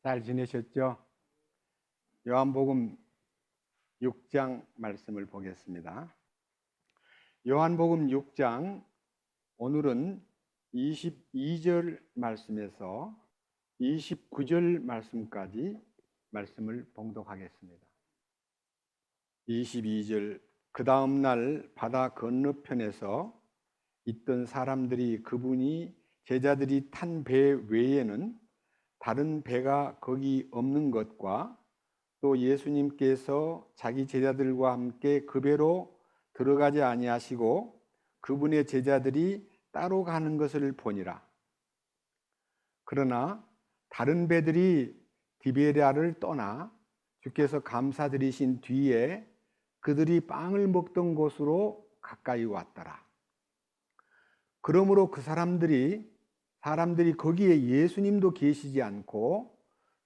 잘 지내셨죠? 요한복음 6장 말씀을 보겠습니다. 요한복음 6장 오늘은 22절 말씀에서 29절 말씀까지 말씀을 봉독하겠습니다. 22절 그 다음 날 바다 건너편에서 있던 사람들이 그분이 제자들이 탄 배 외에는 다른 배가 거기 없는 것과 또 예수님께서 자기 제자들과 함께 그 배로 들어가지 아니하시고 그분의 제자들이 따로 가는 것을 보니라. 그러나 다른 배들이 디베랴를 떠나 주께서 감사드리신 뒤에 그들이 빵을 먹던 곳으로 가까이 왔더라. 그러므로 그 사람들이 거기에 예수님도 계시지 않고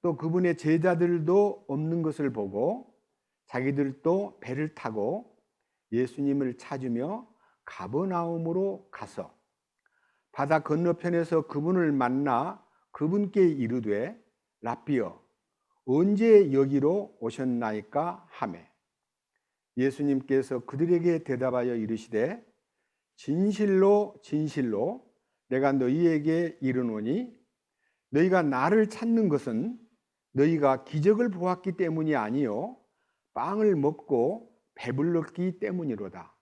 또 그분의 제자들도 없는 것을 보고 자기들도 배를 타고 예수님을 찾으며 가버나움으로 가서 바다 건너편에서 그분을 만나 그분께 이르되 라삐여 언제 여기로 오셨나이까 하매 예수님께서 그들에게 대답하여 이르시되 진실로 진실로 내가 너희에게 이르노니 너희가 나를 찾는 것은 너희가 기적을 보았기 때문이 아니요 빵을 먹고 배불렀기 때문이로다.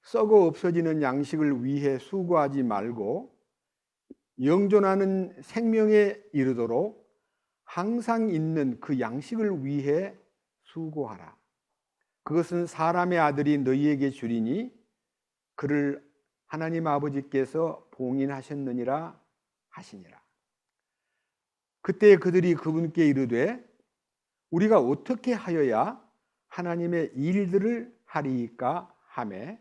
썩어 없어지는 양식을 위해 수고하지 말고 영존하는 생명에 이르도록 항상 있는 그 양식을 위해 수고하라. 그것은 사람의 아들이 너희에게 주리니 그를 하나님 아버지께서 봉인하셨느니라 하시니라. 그때 그들이 그분께 이르되 우리가 어떻게 하여야 하나님의 일들을 하리이까 하매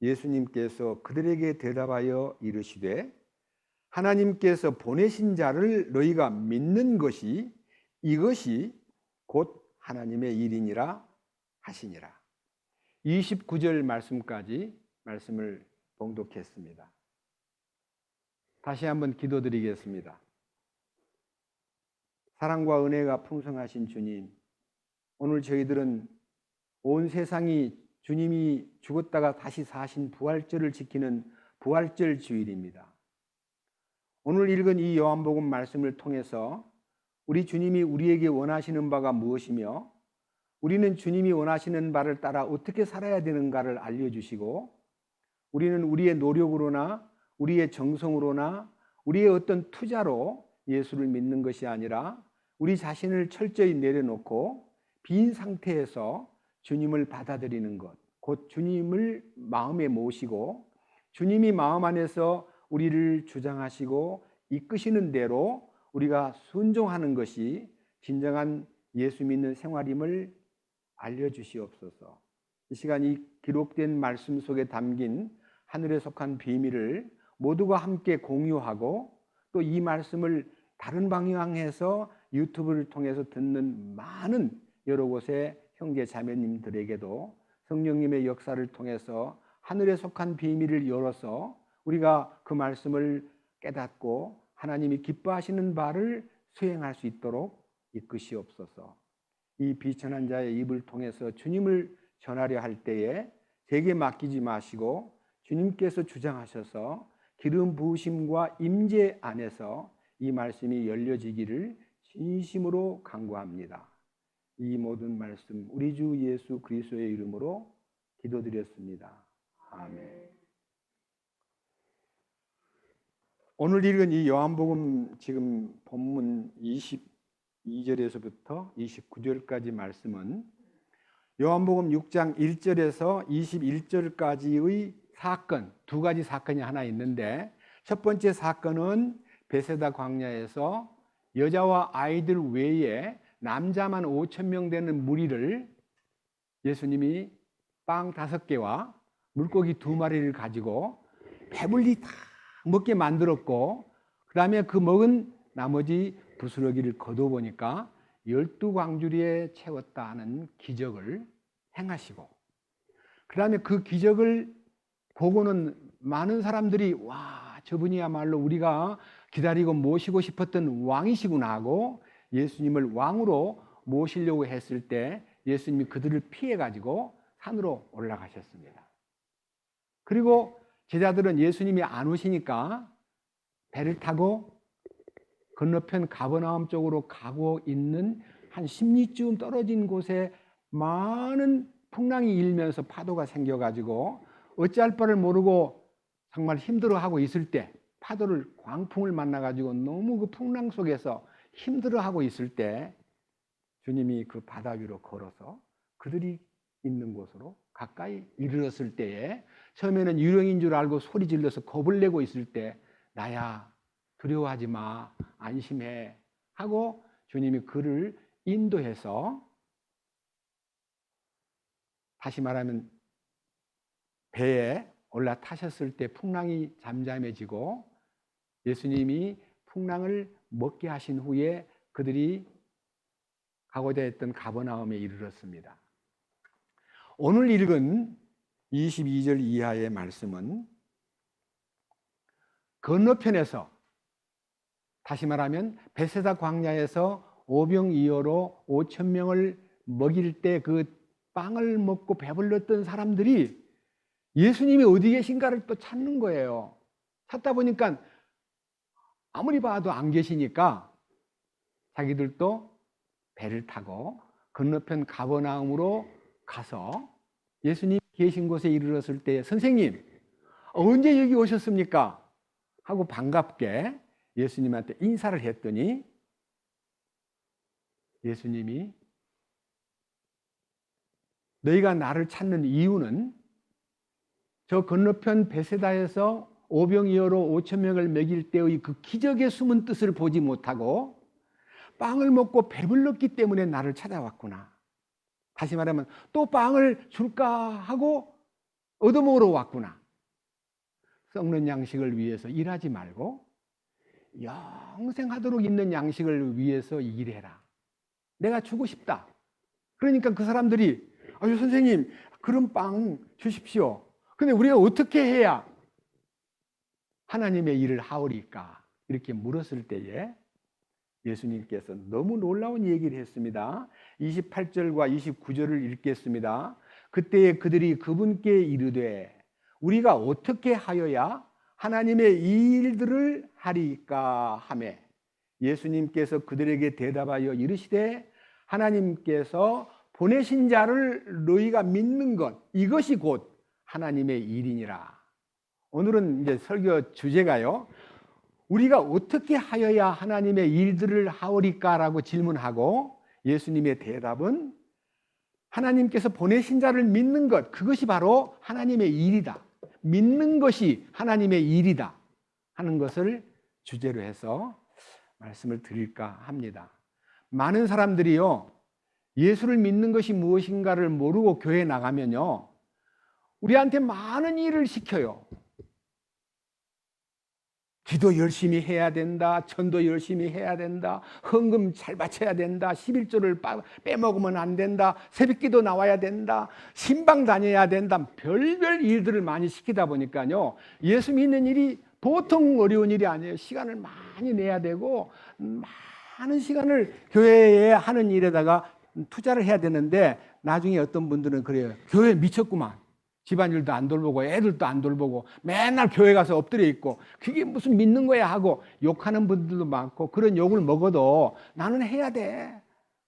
예수님께서 그들에게 대답하여 이르시되 하나님께서 보내신 자를 너희가 믿는 것이 이것이 곧 하나님의 일이니라 하시니라. 29절 말씀까지 말씀을 봉독했습니다. 다시 한번 기도드리겠습니다. 사랑과 은혜가 풍성하신 주님, 오늘 저희들은 온 세상이 주님이 죽었다가 다시 사신 부활절을 지키는 부활절 주일입니다. 오늘 읽은 이 요한복음 말씀을 통해서 우리 주님이 우리에게 원하시는 바가 무엇이며 우리는 주님이 원하시는 바를 따라 어떻게 살아야 되는가를 알려주시고 우리는 우리의 노력으로나 우리의 정성으로나 우리의 어떤 투자로 예수를 믿는 것이 아니라 우리 자신을 철저히 내려놓고 빈 상태에서 주님을 받아들이는 것, 곧 주님을 마음에 모시고 주님이 마음 안에서 우리를 주장하시고 이끄시는 대로 우리가 순종하는 것이 진정한 예수 믿는 생활임을 알려주시옵소서. 이 시간 이 기록된 말씀 속에 담긴 하늘에 속한 비밀을 모두가 함께 공유하고 또 이 말씀을 다른 방향에서 유튜브를 통해서 듣는 많은 여러 곳의 형제 자매님들에게도 성령님의 역사를 통해서 하늘에 속한 비밀을 열어서 우리가 그 말씀을 깨닫고 하나님이 기뻐하시는 바를 수행할 수 있도록 이끄시옵소서. 이 비천한 자의 입을 통해서 주님을 전하려 할 때에 제게 맡기지 마시고 주님께서 주장하셔서 기름 부으심과 임재 안에서 이 말씀이 열려지기를 진심으로 간구합니다. 이 모든 말씀 우리 주 예수 그리스도의 이름으로 기도드렸습니다. 아멘. 오늘 읽은 이 요한복음 지금 본문 22절에서부터 29절까지 말씀은 요한복음 6장 1절에서 21절까지의 사건, 두 가지 사건이 하나 있는데 첫 번째 사건은 베세다 광야에서 여자와 아이들 외에 남자만 5,000명 되는 무리를 예수님이 빵 5개와 물고기 2마리를 가지고 배불리 다 먹게 만들었고 그 다음에 그 먹은 나머지 부스러기를 거둬보니까 12광주리에 채웠다는 기적을 행하시고 그 다음에 그 기적을 보고는 많은 사람들이 와 저분이야말로 우리가 기다리고 모시고 싶었던 왕이시구나 하고 예수님을 왕으로 모시려고 했을 때 예수님이 그들을 피해가지고 산으로 올라가셨습니다. 그리고 제자들은 예수님이 안 오시니까 배를 타고 건너편 가버나움 쪽으로 가고 있는 한 10리쯤 떨어진 곳에 많은 풍랑이 일면서 파도가 생겨가지고 어찌할 바를 모르고 정말 힘들어하고 있을 때, 파도를, 광풍을 만나가지고 너무 그 풍랑 속에서 힘들어하고 있을 때 주님이 그 바다 위로 걸어서 그들이 있는 곳으로 가까이 이르렀을 때에 처음에는 유령인 줄 알고 소리 질러서 겁을 내고 있을 때 나야 두려워하지 마, 안심해 하고 주님이 그를 인도해서, 다시 말하면 배에 올라타셨을 때 풍랑이 잠잠해지고 예수님이 풍랑을 먹게 하신 후에 그들이 가고자 했던 가버나움에 이르렀습니다. 오늘 읽은 22절 이하의 말씀은 건너편에서, 다시 말하면 베세다 광야에서 오병이어로 5,000명을 먹일 때 그 빵을 먹고 배불렀던 사람들이 예수님이 어디 계신가를 또 찾는 거예요. 찾다 보니까 아무리 봐도 안 계시니까 자기들도 배를 타고 건너편 가버나움으로 가서 예수님 계신 곳에 이르렀을 때 선생님 언제 여기 오셨습니까? 하고 반갑게 예수님한테 인사를 했더니 예수님이 너희가 나를 찾는 이유는 저 건너편 베세다에서 오병이어로 5,000명을 먹일 때의 그 기적의 숨은 뜻을 보지 못하고 빵을 먹고 배불렀기 때문에 나를 찾아왔구나. 다시 말하면 또 빵을 줄까 하고 얻어먹으러 왔구나. 썩는 양식을 위해서 일하지 말고 영생하도록 있는 양식을 위해서 일해라. 내가 주고 싶다. 그러니까 그 사람들이 아유 선생님 그런 빵 주십시오. 근데 우리가 어떻게 해야 하나님의 일을 하오리까? 이렇게 물었을 때에 예수님께서 너무 놀라운 얘기를 했습니다. 28절과 29절을 읽겠습니다. 그때에 그들이 그분께 이르되 우리가 어떻게 하여야 하나님의 이 일들을 하리까 하매 예수님께서 그들에게 대답하여 이르시되 하나님께서 보내신 자를 너희가 믿는 것 이것이 곧 하나님의 일이니라. 오늘은 이제 설교 주제가요. 우리가 어떻게 하여야 하나님의 일들을 하오리까라고 질문하고 예수님의 대답은 하나님께서 보내신 자를 믿는 것 그것이 바로 하나님의 일이다. 믿는 것이 하나님의 일이다 하는 것을 주제로 해서 말씀을 드릴까 합니다. 많은 사람들이요 예수를 믿는 것이 무엇인가를 모르고 교회에 나가면요 우리한테 많은 일을 시켜요. 기도 열심히 해야 된다. 전도 열심히 해야 된다. 헌금 잘 바쳐야 된다. 11조를 빼먹으면 안 된다. 새벽기도 나와야 된다. 신방 다녀야 된다. 별별 일들을 많이 시키다 보니까요 예수 믿는 일이 보통 어려운 일이 아니에요. 시간을 많이 내야 되고 많은 시간을 교회에 하는 일에다가 투자를 해야 되는데 나중에 어떤 분들은 그래요. 교회 미쳤구만. 집안일도 안 돌보고 애들도 안 돌보고 맨날 교회 가서 엎드려 있고 그게 무슨 믿는 거야 하고 욕하는 분들도 많고 그런 욕을 먹어도 나는 해야 돼.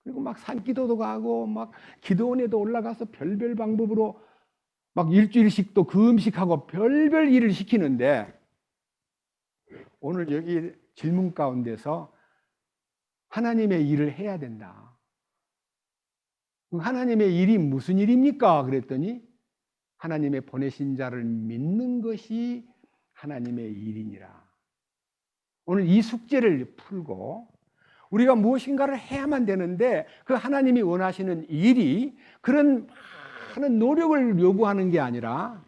그리고 막 산기도도 가고 막 기도원에도 올라가서 별별 방법으로 막 일주일씩도 그 음식하고 별별 일을 시키는데 오늘 여기 질문 가운데서 하나님의 일을 해야 된다. 하나님의 일이 무슨 일입니까? 그랬더니 하나님의 보내신 자를 믿는 것이 하나님의 일이니라. 오늘 이 숙제를 풀고 우리가 무엇인가를 해야만 되는데 그 하나님이 원하시는 일이 그런 많은 노력을 요구하는 게 아니라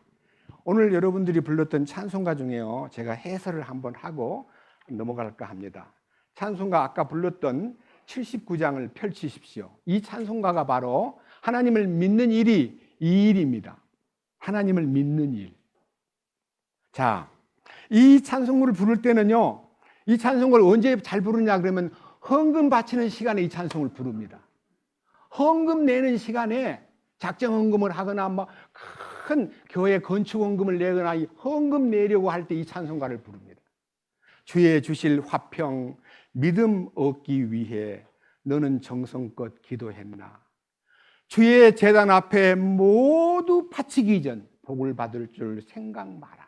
오늘 여러분들이 불렀던 찬송가 중에요. 제가 해설을 한번 하고 넘어갈까 합니다. 찬송가 아까 불렀던 79장을 펼치십시오. 이 찬송가가 바로 하나님을 믿는 일이 이 일입니다. 하나님을 믿는 일. 자, 이 찬송가를 부를 때는요, 이 찬송가를 언제 잘 부르냐 그러면 헌금 바치는 시간에 이 찬송을 부릅니다. 헌금 내는 시간에 작정 헌금을 하거나 뭐 큰 교회 건축 헌금을 내거나 이 헌금 내려고 할 때 이 찬송가를 부릅니다. 주의 주실 화평 믿음 얻기 위해 너는 정성껏 기도했나. 주의 제단 앞에 모두 바치기 전 복을 받을 줄 생각 마라.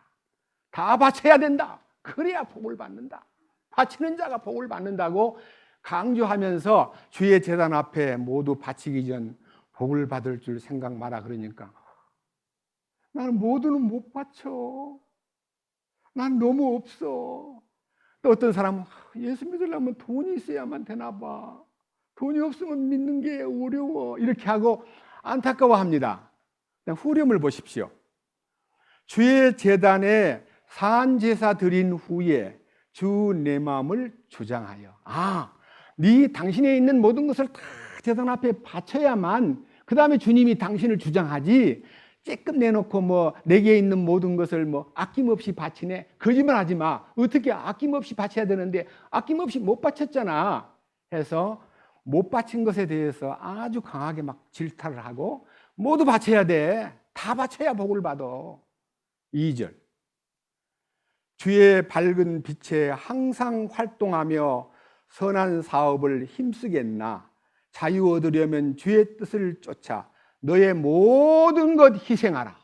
다 바쳐야 된다. 그래야 복을 받는다. 바치는 자가 복을 받는다고 강조하면서 주의 제단 앞에 모두 바치기 전 복을 받을 줄 생각 마라. 그러니까 나는 모두는 못 바쳐. 난 너무 없어. 또 어떤 사람은 예수 믿으려면 돈이 있어야만 되나 봐. 돈이 없으면 믿는 게 어려워. 이렇게 하고 안타까워합니다. 후렴을 보십시오. 주의 제단에 산제사 드린 후에 주 내 마음을 주장하여. 당신에 있는 모든 것을 다 제단 앞에 바쳐야만 그 다음에 주님이 당신을 주장하지. 쬐끔 내놓고 뭐 내게 있는 모든 것을 뭐 아낌없이 바치네. 거짓말하지 마. 어떻게 아낌없이 바쳐야 되는데 아낌없이 못 바쳤잖아. 해서 못 바친 것에 대해서 아주 강하게 막 질타를 하고 모두 바쳐야 돼. 다 바쳐야 복을 받아. 2절. 주의 밝은 빛에 항상 활동하며 선한 사업을 힘쓰겠나. 자유 얻으려면 주의 뜻을 쫓아 너의 모든 것 희생하라.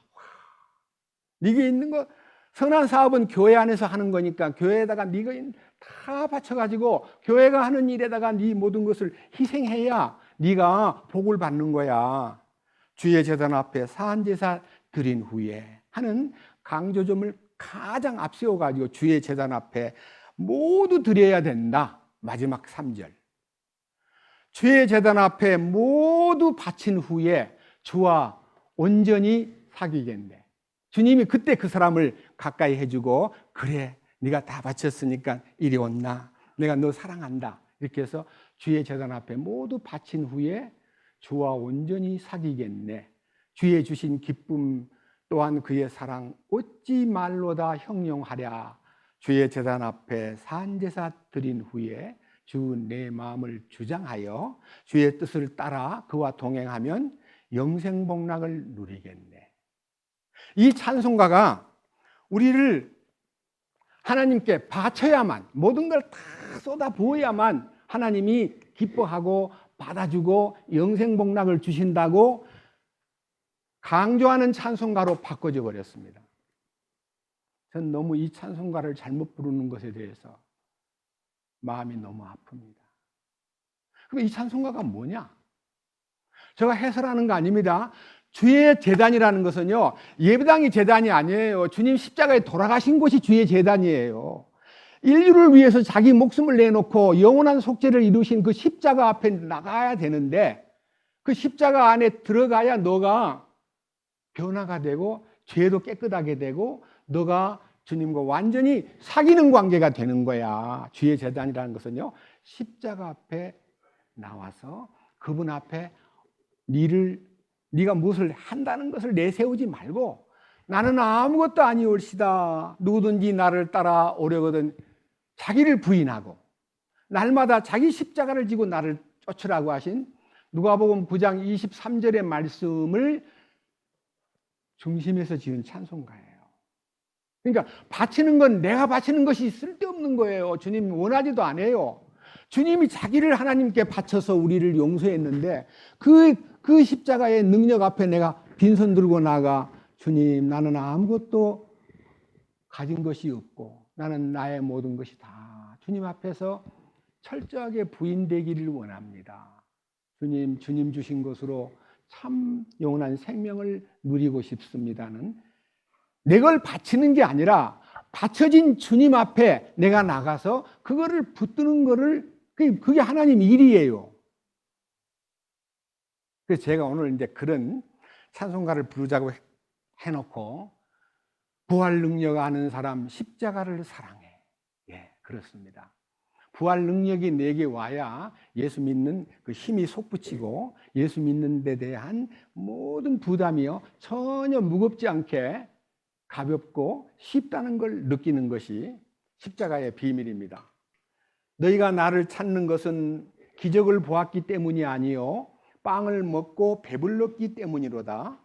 네게 있는 것, 선한 사업은 교회 안에서 하는 거니까 교회에다가 네가 다 바쳐가지고 교회가 하는 일에다가 네 모든 것을 희생해야 네가 복을 받는 거야. 주의 제단 앞에 산제사 드린 후에 하는 강조점을 가장 앞세워가지고 주의 제단 앞에 모두 드려야 된다. 마지막 3절. 주의 제단 앞에 모두 바친 후에 주와 온전히 사귀겠네. 주님이 그때 그 사람을 가까이 해주고 그래 네가 다 바쳤으니까 이리 온나. 내가 너 사랑한다. 이렇게 해서 주의 제단 앞에 모두 바친 후에 주와 온전히 사귀겠네. 주의 주신 기쁨 또한 그의 사랑 어찌 말로 다 형용하랴. 주의 제단 앞에 산제사 드린 후에 주 내 마음을 주장하여 주의 뜻을 따라 그와 동행하면 영생복락을 누리겠네. 이 찬송가가 우리를 하나님께 바쳐야만, 모든 걸 다 쏟아 부어야만 하나님이 기뻐하고 받아주고 영생복락을 주신다고 강조하는 찬송가로 바꿔져 버렸습니다. 전 너무 이 찬송가를 잘못 부르는 것에 대해서 마음이 너무 아픕니다. 그럼 이 찬송가가 뭐냐? 제가 해설하는 거 아닙니다. 주의 제단이라는 것은요, 예배당이 제단이 아니에요. 주님 십자가에 돌아가신 곳이 주의 제단이에요. 인류를 위해서 자기 목숨을 내놓고 영원한 속죄를 이루신 그 십자가 앞에 나가야 되는데 그 십자가 안에 들어가야 너가 변화가 되고 죄도 깨끗하게 되고 너가 주님과 완전히 사귀는 관계가 되는 거야. 주의 제단이라는 것은요, 십자가 앞에 나와서 그분 앞에 네가 무엇을 한다는 것을 내세우지 말고 나는 아무것도 아니올시다. 누구든지 나를 따라오려거든 자기를 부인하고 날마다 자기 십자가를 지고 나를 쫓으라고 하신 누가복음 9장 23절의 말씀을 중심에서 지은 찬송가예요. 그러니까 바치는 건 내가 바치는 것이 쓸데없는 거예요. 주님 원하지도 않아요. 주님이 자기를 하나님께 바쳐서 우리를 용서했는데 그 십자가의 능력 앞에 내가 빈손 들고 나가 주님 나는 아무것도 가진 것이 없고 나는 나의 모든 것이 다 주님 앞에서 철저하게 부인되기를 원합니다. 주님 주신 것으로 참 영원한 생명을 누리고 싶습니다는 내 걸 바치는 게 아니라 바쳐진 주님 앞에 내가 나가서 그거를 붙드는 거를 그게 하나님 일이에요. 그래서 제가 오늘 이제 그런 찬송가를 부르자고 해놓고 부활 능력 아는 사람 십자가를 사랑해. 예, 그렇습니다. 부활 능력이 내게 와야 예수 믿는 그 힘이 솟구치고 예수 믿는 데 대한 모든 부담이요 전혀 무겁지 않게 가볍고 쉽다는 걸 느끼는 것이 십자가의 비밀입니다. 너희가 나를 찾는 것은 기적을 보았기 때문이 아니요 빵을 먹고 배불렀기 때문이로다.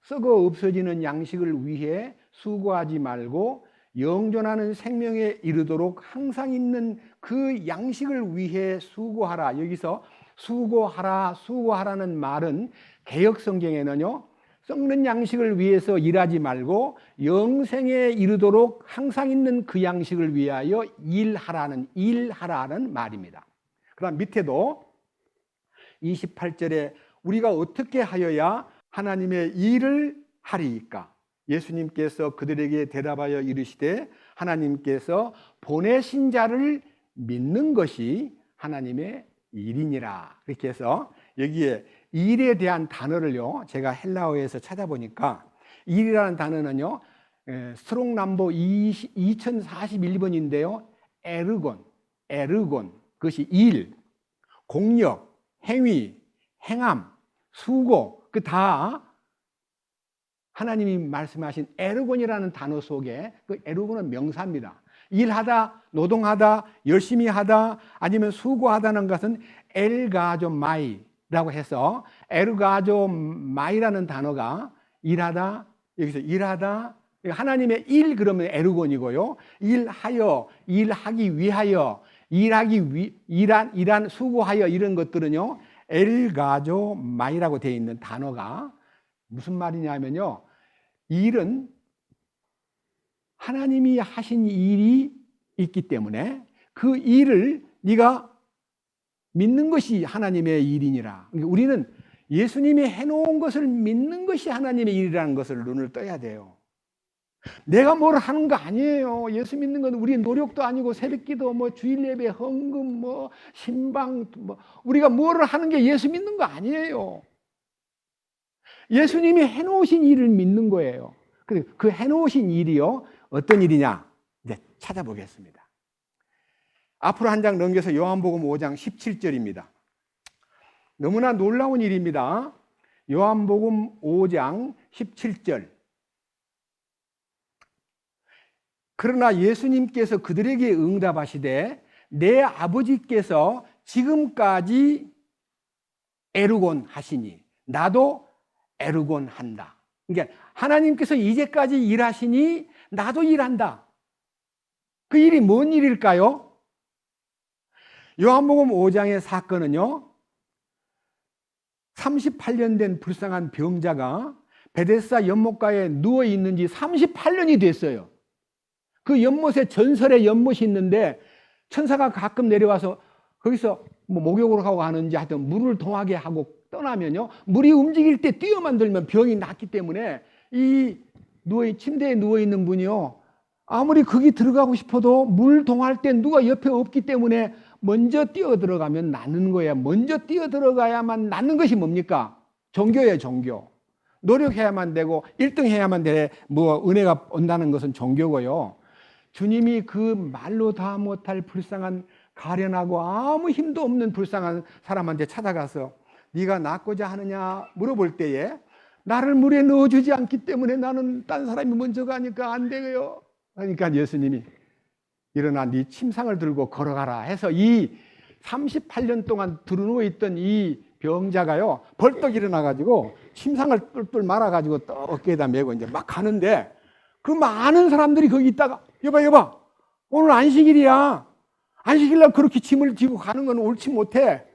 썩어 없어지는 양식을 위해 수고하지 말고 영존하는 생명에 이르도록 항상 있는 그 양식을 위해 수고하라. 여기서 수고하라는 말은 개역 성경에는요, 썩는 양식을 위해서 일하지 말고 영생에 이르도록 항상 있는 그 양식을 위하여 일하라는 말입니다. 그다음 밑에도 28절에 우리가 어떻게 하여야 하나님의 일을 하리이까? 예수님께서 그들에게 대답하여 이르시되 하나님께서 보내신 자를 믿는 것이 하나님의 일이니라. 이렇게 해서 여기에 일에 대한 단어를요, 제가 헬라어에서 찾아보니까 일이라는 단어는요, 스트롱 넘버 2041번인데요 에르곤, 그것이 일, 공력, 행위, 행함, 수고, 그 다 하나님이 말씀하신 에르곤이라는 단어 속에, 그 에르곤은 명사입니다. 일하다, 노동하다, 열심히 하다, 아니면 수고하다는 것은 엘가조마이라고 해서 에르가조마이라는 단어가 일하다, 여기서 일하다, 하나님의 일 그러면 에르곤이고요. 일하여, 일하기 위하여, 일한 수고하여 이런 것들은요 엘가조마이라고 되어 있는 단어가 무슨 말이냐면요, 일은 하나님이 하신 일이 있기 때문에 그 일을 네가 믿는 것이 하나님의 일이니라. 우리는 예수님이 해놓은 것을 믿는 것이 하나님의 일이라는 것을 눈을 떠야 돼요. 내가 뭘 하는 거 아니에요. 예수 믿는 건 우리 노력도 아니고 새벽기도, 주일 예배, 헌금, 신방, 우리가 뭐를 하는 게 예수 믿는 거 아니에요. 예수님이 해놓으신 일을 믿는 거예요. 그 해놓으신 일이요, 어떤 일이냐 이제 찾아보겠습니다. 앞으로 한 장 넘겨서 요한복음 5장 17절입니다. 너무나 놀라운 일입니다. 요한복음 5장 17절. 그러나 예수님께서 그들에게 응답하시되 내 아버지께서 지금까지 에르곤 하시니 나도 에르곤 한다. 그러니까 하나님께서 이제까지 일하시니 나도 일한다. 그 일이 뭔 일일까요? 요한복음 5장의 사건은요, 38년 된 불쌍한 병자가 베데스다 연못가에 누워 있는 지 38년이 됐어요. 그 연못에 전설의 연못이 있는데 천사가 가끔 내려와서 거기서 목욕을 하고 하는지 하여튼 물을 동하게 하고 떠나면요, 물이 움직일 때 뛰어만 들면 병이 낫기 때문에 이 침대에 누워있는 분이요, 아무리 거기 들어가고 싶어도 물 동할 때 누가 옆에 없기 때문에 먼저 뛰어 들어가면 낫는 거야. 먼저 뛰어 들어가야만 낫는 것이 뭡니까? 종교예요, 종교. 노력해야만 되고 1등 해야만 돼. 은혜가 온다는 것은 종교고요. 주님이 그 말로 다 못할 불쌍한, 가련하고 아무 힘도 없는 불쌍한 사람한테 찾아가서 네가 낫고자 하느냐 물어볼 때에 나를 물에 넣어주지 않기 때문에 나는 딴 사람이 먼저 가니까 안 돼요. 그러니까 예수님이 일어나 네 침상을 들고 걸어가라 해서 이 38년 동안 들어누워 있던 이 병자가요 벌떡 일어나가지고 침상을 똘똘 말아가지고 또 어깨에다 메고 이제 막 가는데, 그 많은 사람들이 거기 있다가 여봐 오늘 안식일이야, 안식일날 그렇게 짐을 지고 가는 건 옳지 못해.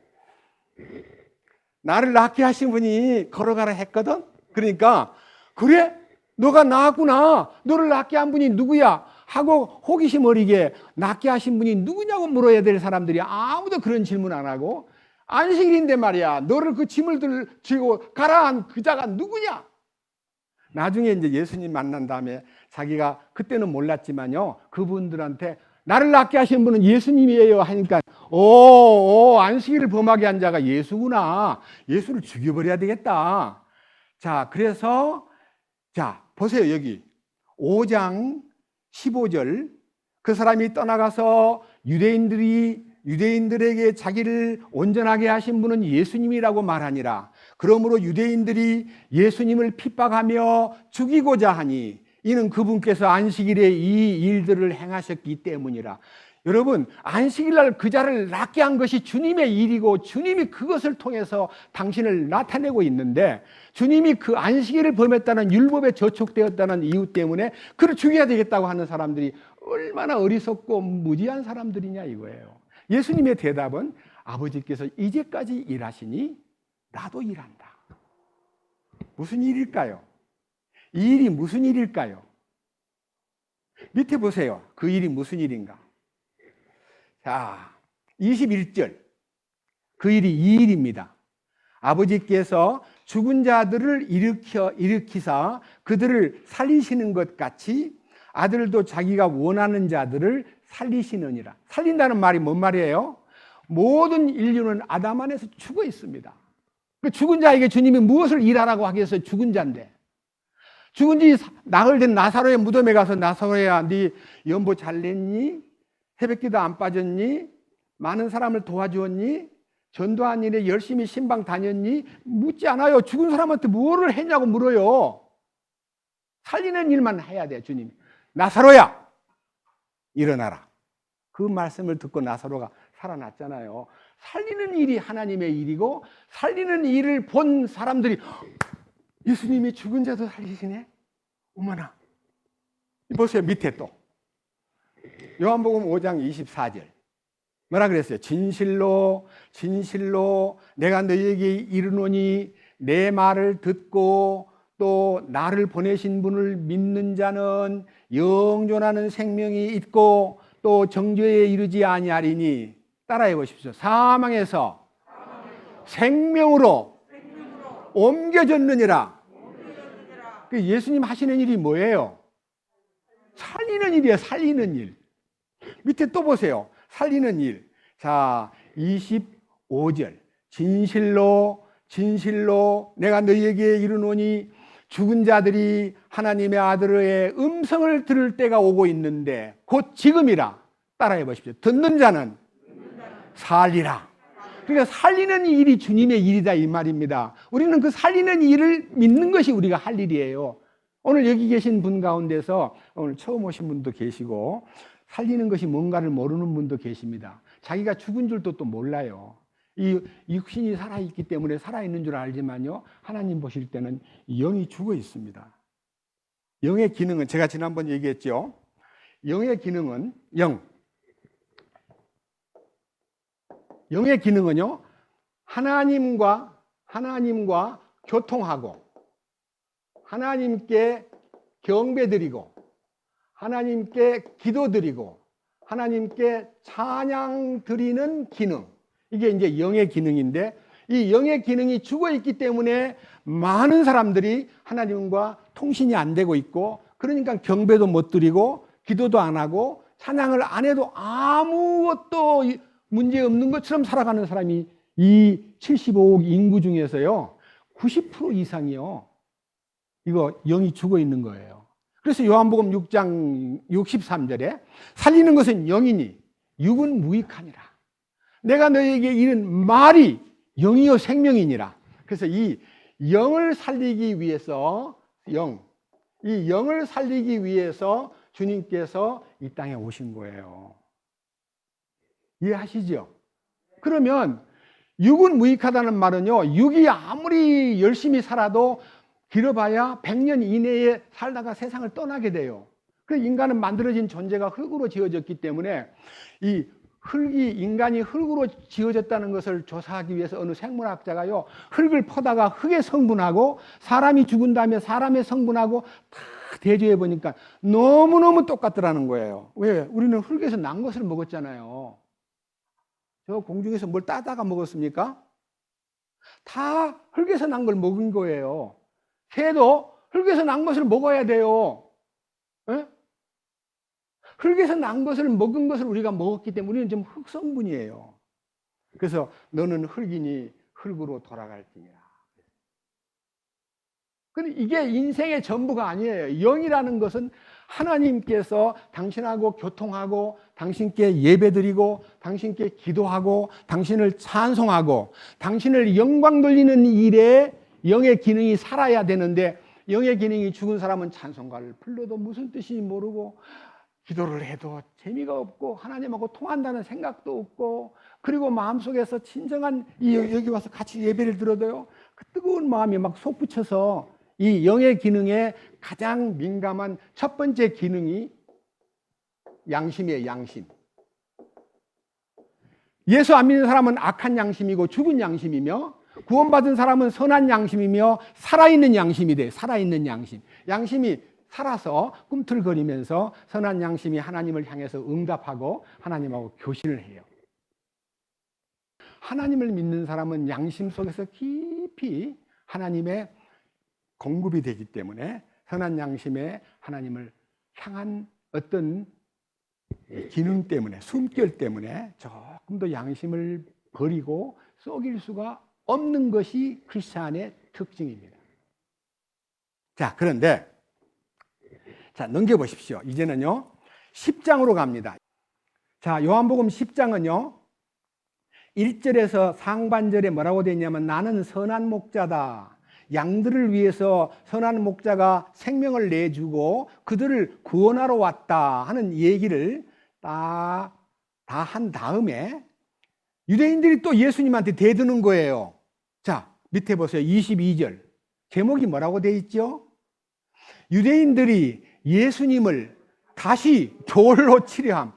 나를 낫게 하신 분이 걸어가라 했거든. 그러니까 그래? 너가 나았구나. 너를 낫게 한 분이 누구야? 하고 호기심 어리게 낫게 하신 분이 누구냐고 물어야 될 사람들이 아무도 그런 질문 안 하고, 안식일인데 말이야 너를 그 짐을 들고 가라 한 그 자가 누구냐? 나중에 이제 예수님 만난 다음에 자기가 그때는 몰랐지만요, 그분들한테 나를 낫게 하신 분은 예수님이에요 하니까 안식일을 범하게 한 자가 예수구나. 예수를 죽여버려야 되겠다. 자, 그래서 보세요. 여기 5장 15절, 그 사람이 떠나가서 유대인들에게 자기를 온전하게 하신 분은 예수님이라고 말하니라. 그러므로 유대인들이 예수님을 핍박하며 죽이고자 하니 이는 그분께서 안식일에 이 일들을 행하셨기 때문이라. 여러분, 안식일날 그 자를 낫게 한 것이 주님의 일이고 주님이 그것을 통해서 당신을 나타내고 있는데, 주님이 그 안식일을 범했다는 율법에 저촉되었다는 이유 때문에 그를 죽여야 되겠다고 하는 사람들이 얼마나 어리석고 무지한 사람들이냐 이거예요. 예수님의 대답은 아버지께서 이제까지 일하시니 나도 일한다. 무슨 일일까요? 이 일이 무슨 일일까요? 밑에 보세요. 그 일이 무슨 일인가? 자, 21절. 그 일이 이 일입니다. 아버지께서 죽은 자들을 일으키사 그들을 살리시는 것 같이 아들도 자기가 원하는 자들을 살리시느니라. 살린다는 말이 뭔 말이에요? 모든 인류는 아담 안에서 죽어 있습니다. 그 죽은 자에게 주님이 무엇을 일하라고 하겠어요? 죽은 자인데. 죽은 지 나흘 된 나사로의 무덤에 가서 나사로야, 네 연보 잘 냈니? 새벽기도 안 빠졌니? 많은 사람을 도와주었니? 전도한 일에 열심히 신방 다녔니? 묻지 않아요. 죽은 사람한테 뭐를 했냐고 물어요. 살리는 일만 해야 돼요, 주님이. 나사로야, 일어나라. 그 말씀을 듣고 나사로가 살아났잖아요. 살리는 일이 하나님의 일이고, 살리는 일을 본 사람들이 예수님이 죽은 자도 살리시네? 어머나. 보세요, 밑에 또. 요한복음 5장 24절. 뭐라 그랬어요? 진실로 진실로 내가 너희에게 이르노니 내 말을 듣고 또 나를 보내신 분을 믿는 자는 영존하는 생명이 있고 또 정죄에 이르지 아니하리니. 따라해 보십시오. 사망에서 생명으로 옮겨졌느니라. 예수님 하시는 일이 뭐예요? 살리는 일이에요. 살리는 일. 밑에 또 보세요. 살리는 일. 자, 25절. 진실로 진실로 내가 너희에게 이르노니 죽은 자들이 하나님의 아들의 음성을 들을 때가 오고 있는데 곧 지금이라. 따라해 보십시오. 듣는 자는 살리라. 그러니까 살리는 일이 주님의 일이다 이 말입니다. 우리는 그 살리는 일을 믿는 것이 우리가 할 일이에요. 오늘 여기 계신 분 가운데서 오늘 처음 오신 분도 계시고 살리는 것이 뭔가를 모르는 분도 계십니다. 자기가 죽은 줄도 또 몰라요. 이 육신이 살아있기 때문에 살아있는 줄 알지만요, 하나님 보실 때는 영이 죽어 있습니다. 영의 기능은 제가 지난번 얘기했죠. 영의 기능은 영의 기능은요, 하나님과 교통하고 하나님께 경배드리고 하나님께 기도드리고 하나님께 찬양 드리는 기능, 이게 이제 영의 기능인데, 이 영의 기능이 죽어 있기 때문에 많은 사람들이 하나님과 통신이 안 되고 있고, 그러니까 경배도 못 드리고 기도도 안 하고 찬양을 안 해도 아무것도 문제 없는 것처럼 살아가는 사람이 이 75억 인구 중에서요 90% 이상이요, 이거 영이 죽어 있는 거예요. 그래서 요한복음 6장 63절에 살리는 것은 영이니 육은 무익하니라. 내가 너희에게 이른 말이 영이요 생명이니라. 그래서 이 영을 살리기 위해서 이 영을 살리기 위해서 주님께서 이 땅에 오신 거예요. 이해하시죠? 그러면 육은 무익하다는 말은요, 육이 아무리 열심히 살아도 길어봐야 100년 이내에 살다가 세상을 떠나게 돼요. 그래서 인간은 만들어진 존재가 흙으로 지어졌기 때문에 이 인간이 흙으로 지어졌다는 것을 조사하기 위해서 어느 생물학자가요, 흙을 퍼다가 흙의 성분하고 사람이 죽은 다음에 사람의 성분하고 다 대조해 보니까 너무너무 똑같더라는 거예요. 왜? 우리는 흙에서 난 것을 먹었잖아요. 저 공중에서 뭘 따다가 먹었습니까? 다 흙에서 난 걸 먹은 거예요. 새도 흙에서 난 것을 먹어야 돼요. 에? 흙에서 난 것을 먹은 것을 우리가 먹었기 때문에 우리는 좀 흙성분이에요. 그래서 너는 흙이니 흙으로 돌아갈지니라. 근데 이게 인생의 전부가 아니에요. 영이라는 것은 하나님께서 당신하고 교통하고 당신께 예배드리고 당신께 기도하고 당신을 찬송하고 당신을 영광 돌리는 일에 영의 기능이 살아야 되는데, 영의 기능이 죽은 사람은 찬송가를 불러도 무슨 뜻인지 모르고 기도를 해도 재미가 없고 하나님하고 통한다는 생각도 없고, 그리고 마음속에서 진정한 여기 와서 같이 예배를 들어도요 그 뜨거운 마음이 막 솟구쳐서 이 영의 기능에 가장 민감한 첫 번째 기능이 양심이에요. 양심. 예수 안 믿는 사람은 악한 양심이고 죽은 양심이며, 구원받은 사람은 선한 양심이며 살아있는 양심이 돼. 살아있는 양심. 양심이 살아서 꿈틀거리면서 선한 양심이 하나님을 향해서 응답하고 하나님하고 교신을 해요. 하나님을 믿는 사람은 양심 속에서 깊이 하나님의 공급이 되기 때문에 선한 양심에 하나님을 향한 어떤 기능 때문에, 숨결 때문에 조금 더 양심을 버리고 속일 수가 없는 것이 크리스찬의 특징입니다. 자, 그런데 자, 넘겨보십시오. 이제는요 10장으로 갑니다. 자, 요한복음 10장은요 1절에서 상반절에 뭐라고 되어 있냐면, 나는 선한 목자다. 양들을 위해서 선한 목자가 생명을 내주고 그들을 구원하러 왔다 하는 얘기를 다 한 다음에 유대인들이 또 예수님한테 대드는 거예요. 자, 밑에 보세요. 22절 제목이 뭐라고 되어 있죠? 유대인들이 예수님을 다시 돌로 치려함.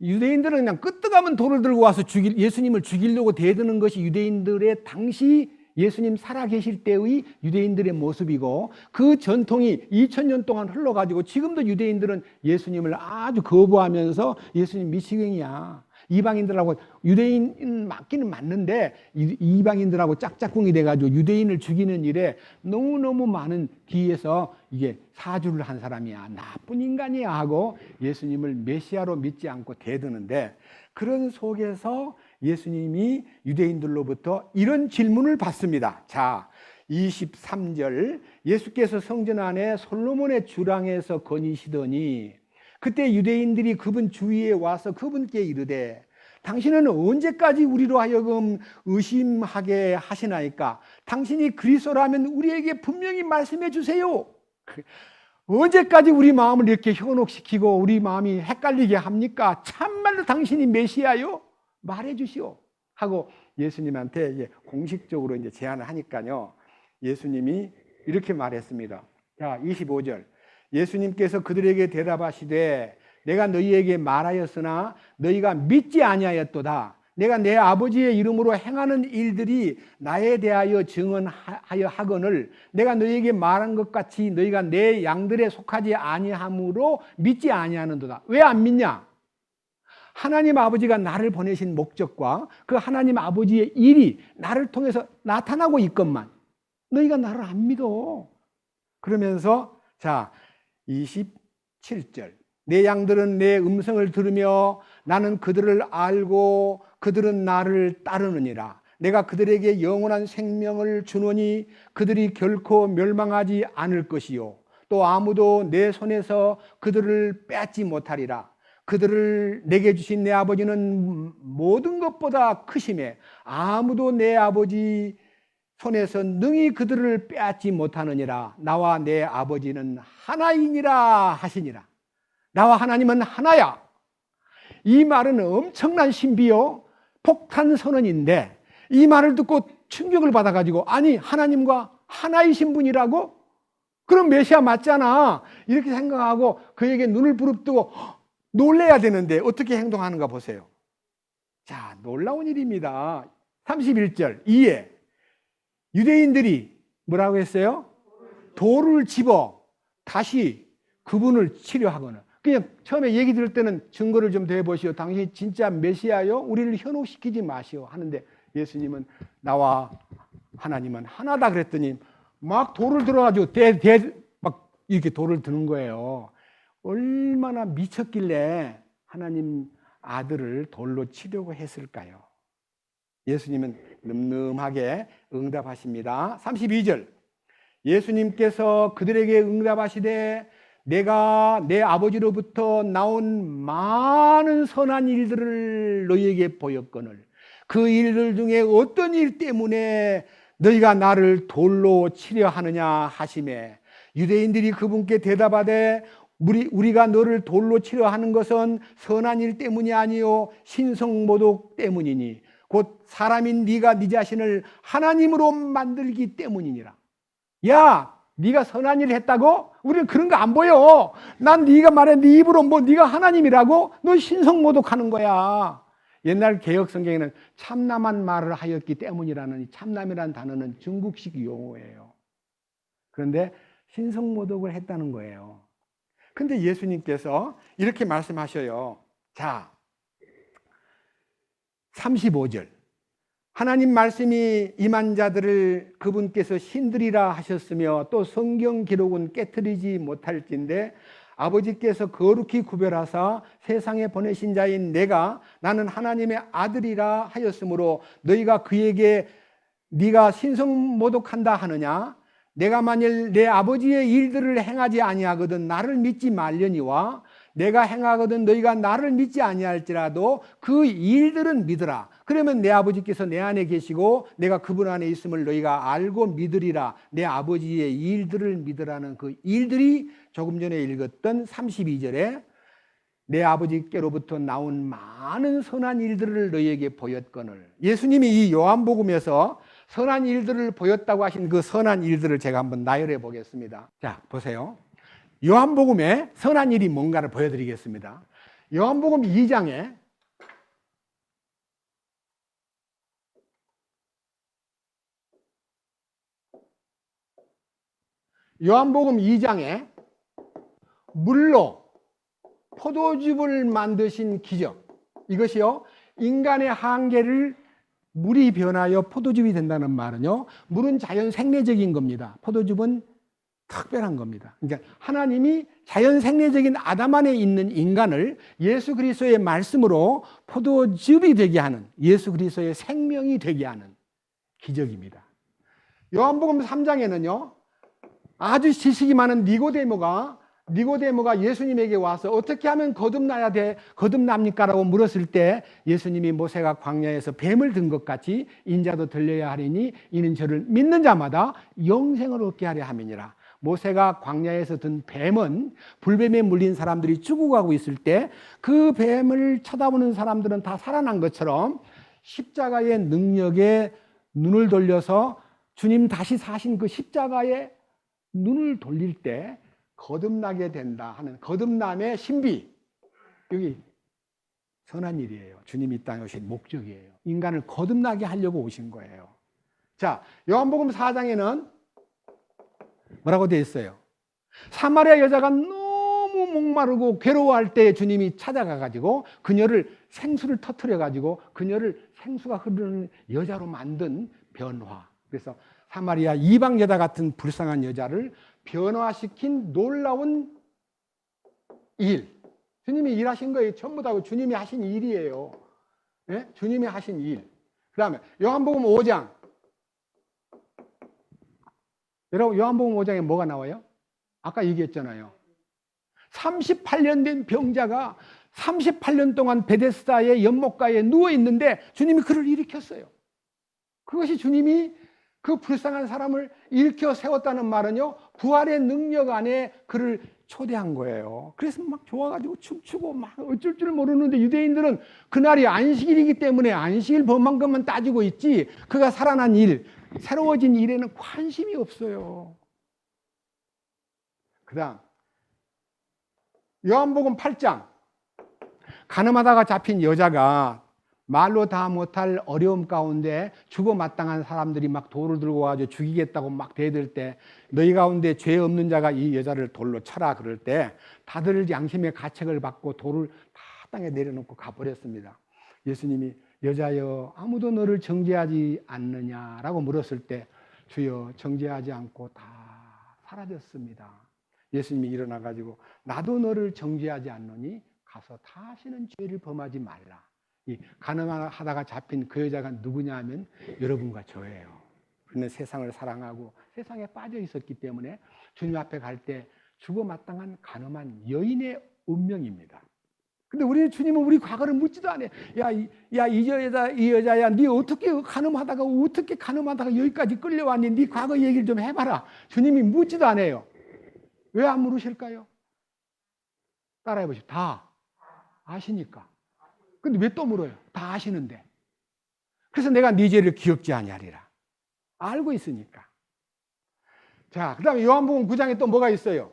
유대인들은 그냥 끄떡하면 돌을 들고 와서 예수님을 죽이려고 대드는 것이 유대인들의 당시 예수님 살아계실 때의 유대인들의 모습이고, 그 전통이 2000년 동안 흘러가지고 지금도 유대인들은 예수님을 아주 거부하면서 예수님 미치광이야, 이방인들하고, 유대인 맞기는 맞는데 이방인들하고 짝짝꿍이 돼가지고 유대인을 죽이는 일에 너무너무 많은 뒤에서 이게 사주를 한 사람이야, 나쁜 인간이야 하고 예수님을 메시아로 믿지 않고 대드는데, 그런 속에서 예수님이 유대인들로부터 이런 질문을 받습니다. 자, 23절 예수께서 성전 안에 솔로몬의 주랑에서 거니시더니 그때 유대인들이 그분 주위에 와서 그분께 이르되, 당신은 언제까지 우리로 하여금 의심하게 하시나이까? 당신이 그리스도라면 우리에게 분명히 말씀해 주세요. 언제까지 우리 마음을 이렇게 현혹시키고 우리 마음이 헷갈리게 합니까? 참말로 당신이 메시아요? 말해 주시오 하고 예수님한테 이제 공식적으로 이제 제안을 하니까요, 예수님이 이렇게 말했습니다. 자, 25절 예수님께서 그들에게 대답하시되, 내가 너희에게 말하였으나 너희가 믿지 아니하였도다. 내가 내 아버지의 이름으로 행하는 일들이 나에 대하여 증언하여 하거늘 내가 너희에게 말한 것 같이 너희가 내 양들에 속하지 아니함으로 믿지 아니하는도다. 왜 안 믿냐? 하나님 아버지가 나를 보내신 목적과 그 하나님 아버지의 일이 나를 통해서 나타나고 있건만 너희가 나를 안 믿어. 그러면서 자, 27절 내 양들은 내 음성을 들으며 나는 그들을 알고 그들은 나를 따르느니라. 내가 그들에게 영원한 생명을 주노니 그들이 결코 멸망하지 않을 것이요 또 아무도 내 손에서 그들을 뺏지 못하리라. 그들을 내게 주신 내 아버지는 모든 것보다 크심에 아무도 내 아버지 손에서 능히 그들을 빼앗지 못하느니라. 나와 내 아버지는 하나이니라 하시니라. 나와 하나님은 하나야. 이 말은 엄청난 신비요 폭탄 선언인데, 이 말을 듣고 충격을 받아가지고, 아니 하나님과 하나이신 분이라고? 그럼 메시아 맞잖아 이렇게 생각하고 그에게 눈을 부릅뜨고 놀래야 되는데 어떻게 행동하는가 보세요. 자, 놀라운 일입니다. 31절 이에 유대인들이 뭐라고 했어요? 돌을 집어 다시 그분을 치려하거나, 그냥 처음에 얘기 들을 때는 증거를 좀 대보시오. 당신이 진짜 메시아요? 우리를 현혹시키지 마시오 하는데, 예수님은 나와 하나님은 하나다 그랬더니 막 돌을 들어가지고 막 이렇게 돌을 드는 거예요. 얼마나 미쳤길래 하나님 아들을 돌로 치려고 했을까요? 예수님은 늠름하게 응답하십니다. 32절 예수님께서 그들에게 응답하시되, 내가 내 아버지로부터 나온 많은 선한 일들을 너희에게 보였거늘 그 일들 중에 어떤 일 때문에 너희가 나를 돌로 치려 하느냐 하시매, 유대인들이 그분께 대답하되 우리가 너를 돌로 치려 하는 것은 선한 일 때문이 아니요 신성모독 때문이니 곧 사람인 네가 네 자신을 하나님으로 만들기 때문이니라. 야, 네가 선한 일을 했다고? 우리는 그런 거 안 보여. 난 네가 말해 네 입으로 뭐 네가 하나님이라고? 너 신성모독하는 거야. 옛날 개혁 성경에는 참남한 말을 하였기 때문이라는, 이 참남이라는 단어는 중국식 용어예요. 그런데 신성모독을 했다는 거예요. 근데 예수님께서 이렇게 말씀하셔요. 자, 35절. 하나님 말씀이 임한 자들을 그분께서 신들이라 하셨으며 또 성경 기록은 깨트리지 못할진대 아버지께서 거룩히 구별하사 세상에 보내신 자인 나는 하나님의 아들이라 하였으므로 너희가 그에게 네가 신성모독한다 하느냐? 내가 만일 내 아버지의 일들을 행하지 아니하거든 나를 믿지 말려니와 내가 행하거든 너희가 나를 믿지 아니할지라도 그 일들은 믿으라. 그러면 내 아버지께서 내 안에 계시고 내가 그분 안에 있음을 너희가 알고 믿으리라. 내 아버지의 일들을 믿으라는 그 일들이 조금 전에 읽었던 32절에 내 아버지께로부터 나온 많은 선한 일들을 너희에게 보였거늘. 예수님이 이 요한복음에서 선한 일들을 보였다고 하신 그 선한 일들을 제가 한번 나열해 보겠습니다. 자, 보세요. 요한복음에 선한 일이 뭔가를 보여드리겠습니다. 요한복음 2장에 물로 포도즙을 만드신 기적, 이것이요 인간의 한계를 물이 변하여 포도즙이 된다는 말은요, 물은 자연 생리적인 겁니다. 포도즙은 특별한 겁니다. 그러니까 하나님이 자연 생리적인 아담 안에 있는 인간을 예수 그리스도의 말씀으로 포도즙이 되게 하는, 예수 그리스도의 생명이 되게 하는 기적입니다. 요한복음 3장에는요 아주 지식이 많은 니고데모가 예수님에게 와서 어떻게 하면 거듭납니까? 라고 물었을 때 예수님이 모세가 광야에서 뱀을 든 것 같이 인자도 들려야 하리니 이는 저를 믿는 자마다 영생을 얻게 하려 함이니라. 모세가 광야에서 든 뱀은 불뱀에 물린 사람들이 죽어가고 있을 때 그 뱀을 쳐다보는 사람들은 다 살아난 것처럼 십자가의 능력에 눈을 돌려서 주님 다시 사신 그 십자가에 눈을 돌릴 때 거듭나게 된다 하는 거듭남의 신비, 여기 선한 일이에요. 주님이 이 땅에 오신 목적이에요. 인간을 거듭나게 하려고 오신 거예요. 자, 요한복음 4장에는 뭐라고 되어 있어요? 사마리아 여자가 너무 목마르고 괴로워할 때 주님이 찾아가가지고 그녀를 생수를 터뜨려가지고 그녀를 생수가 흐르는 여자로 만든 변화. 그래서 사마리아 이방 여자 같은 불쌍한 여자를 변화시킨 놀라운 일. 주님이 일하신 거예요. 전부 다 주님이 하신 일이에요. 네? 주님이 하신 일. 그 다음에 요한복음 5장. 여러분 요한복음 5장에 뭐가 나와요? 아까 얘기했잖아요. 38년 된 병자가 38년 동안 베데스다의 연못가에 누워 있는데 주님이 그를 일으켰어요. 그것이 주님이 그 불쌍한 사람을 일으켜 세웠다는 말은요, 부활의 능력 안에 그를 초대한 거예요. 그래서 막 좋아가지고 춤추고 막 어쩔 줄 모르는데 유대인들은 그날이 안식일이기 때문에 안식일 범한 것만 따지고 있지 그가 살아난 일, 새로워진 일에는 관심이 없어요. 그 다음 요한복음 8장, 가늠하다가 잡힌 여자가 말로 다 못할 어려움 가운데 죽어 마땅한 사람들이 막 돌을 들고 와서 죽이겠다고 막 대들 때 너희 가운데 죄 없는 자가 이 여자를 돌로 쳐라 그럴 때 다들 양심의 가책을 받고 돌을 다 땅에 내려놓고 가버렸습니다. 예수님이 여자여 아무도 너를 정죄하지 않느냐라고 물었을 때 주여 정죄하지 않고 다 사라졌습니다. 예수님이 일어나 가지고 나도 너를 정죄하지 않노니 가서 다시는 죄를 범하지 말라. 이 가늠하다가 잡힌 그 여자가 누구냐 하면 여러분과 저예요. 그는 세상을 사랑하고 세상에 빠져 있었기 때문에 주님 앞에 갈 때 죽어 마땅한 가늠한 여인의 운명입니다. 근데 우리 주님은 우리 과거를 묻지도 않아요. 이 여자야, 네 어떻게 가늠하다가 여기까지 끌려왔니? 네 과거 얘기를 좀 해봐라. 주님이 묻지도 않아요. 왜 안 물으실까요? 따라해 보시죠. 다 아시니까. 근데 왜 또 물어요? 다 아시는데. 그래서 내가 네 죄를 기억지 아니하리라. 알고 있으니까. 자, 그 다음에 요한복음 9장에 또 뭐가 있어요?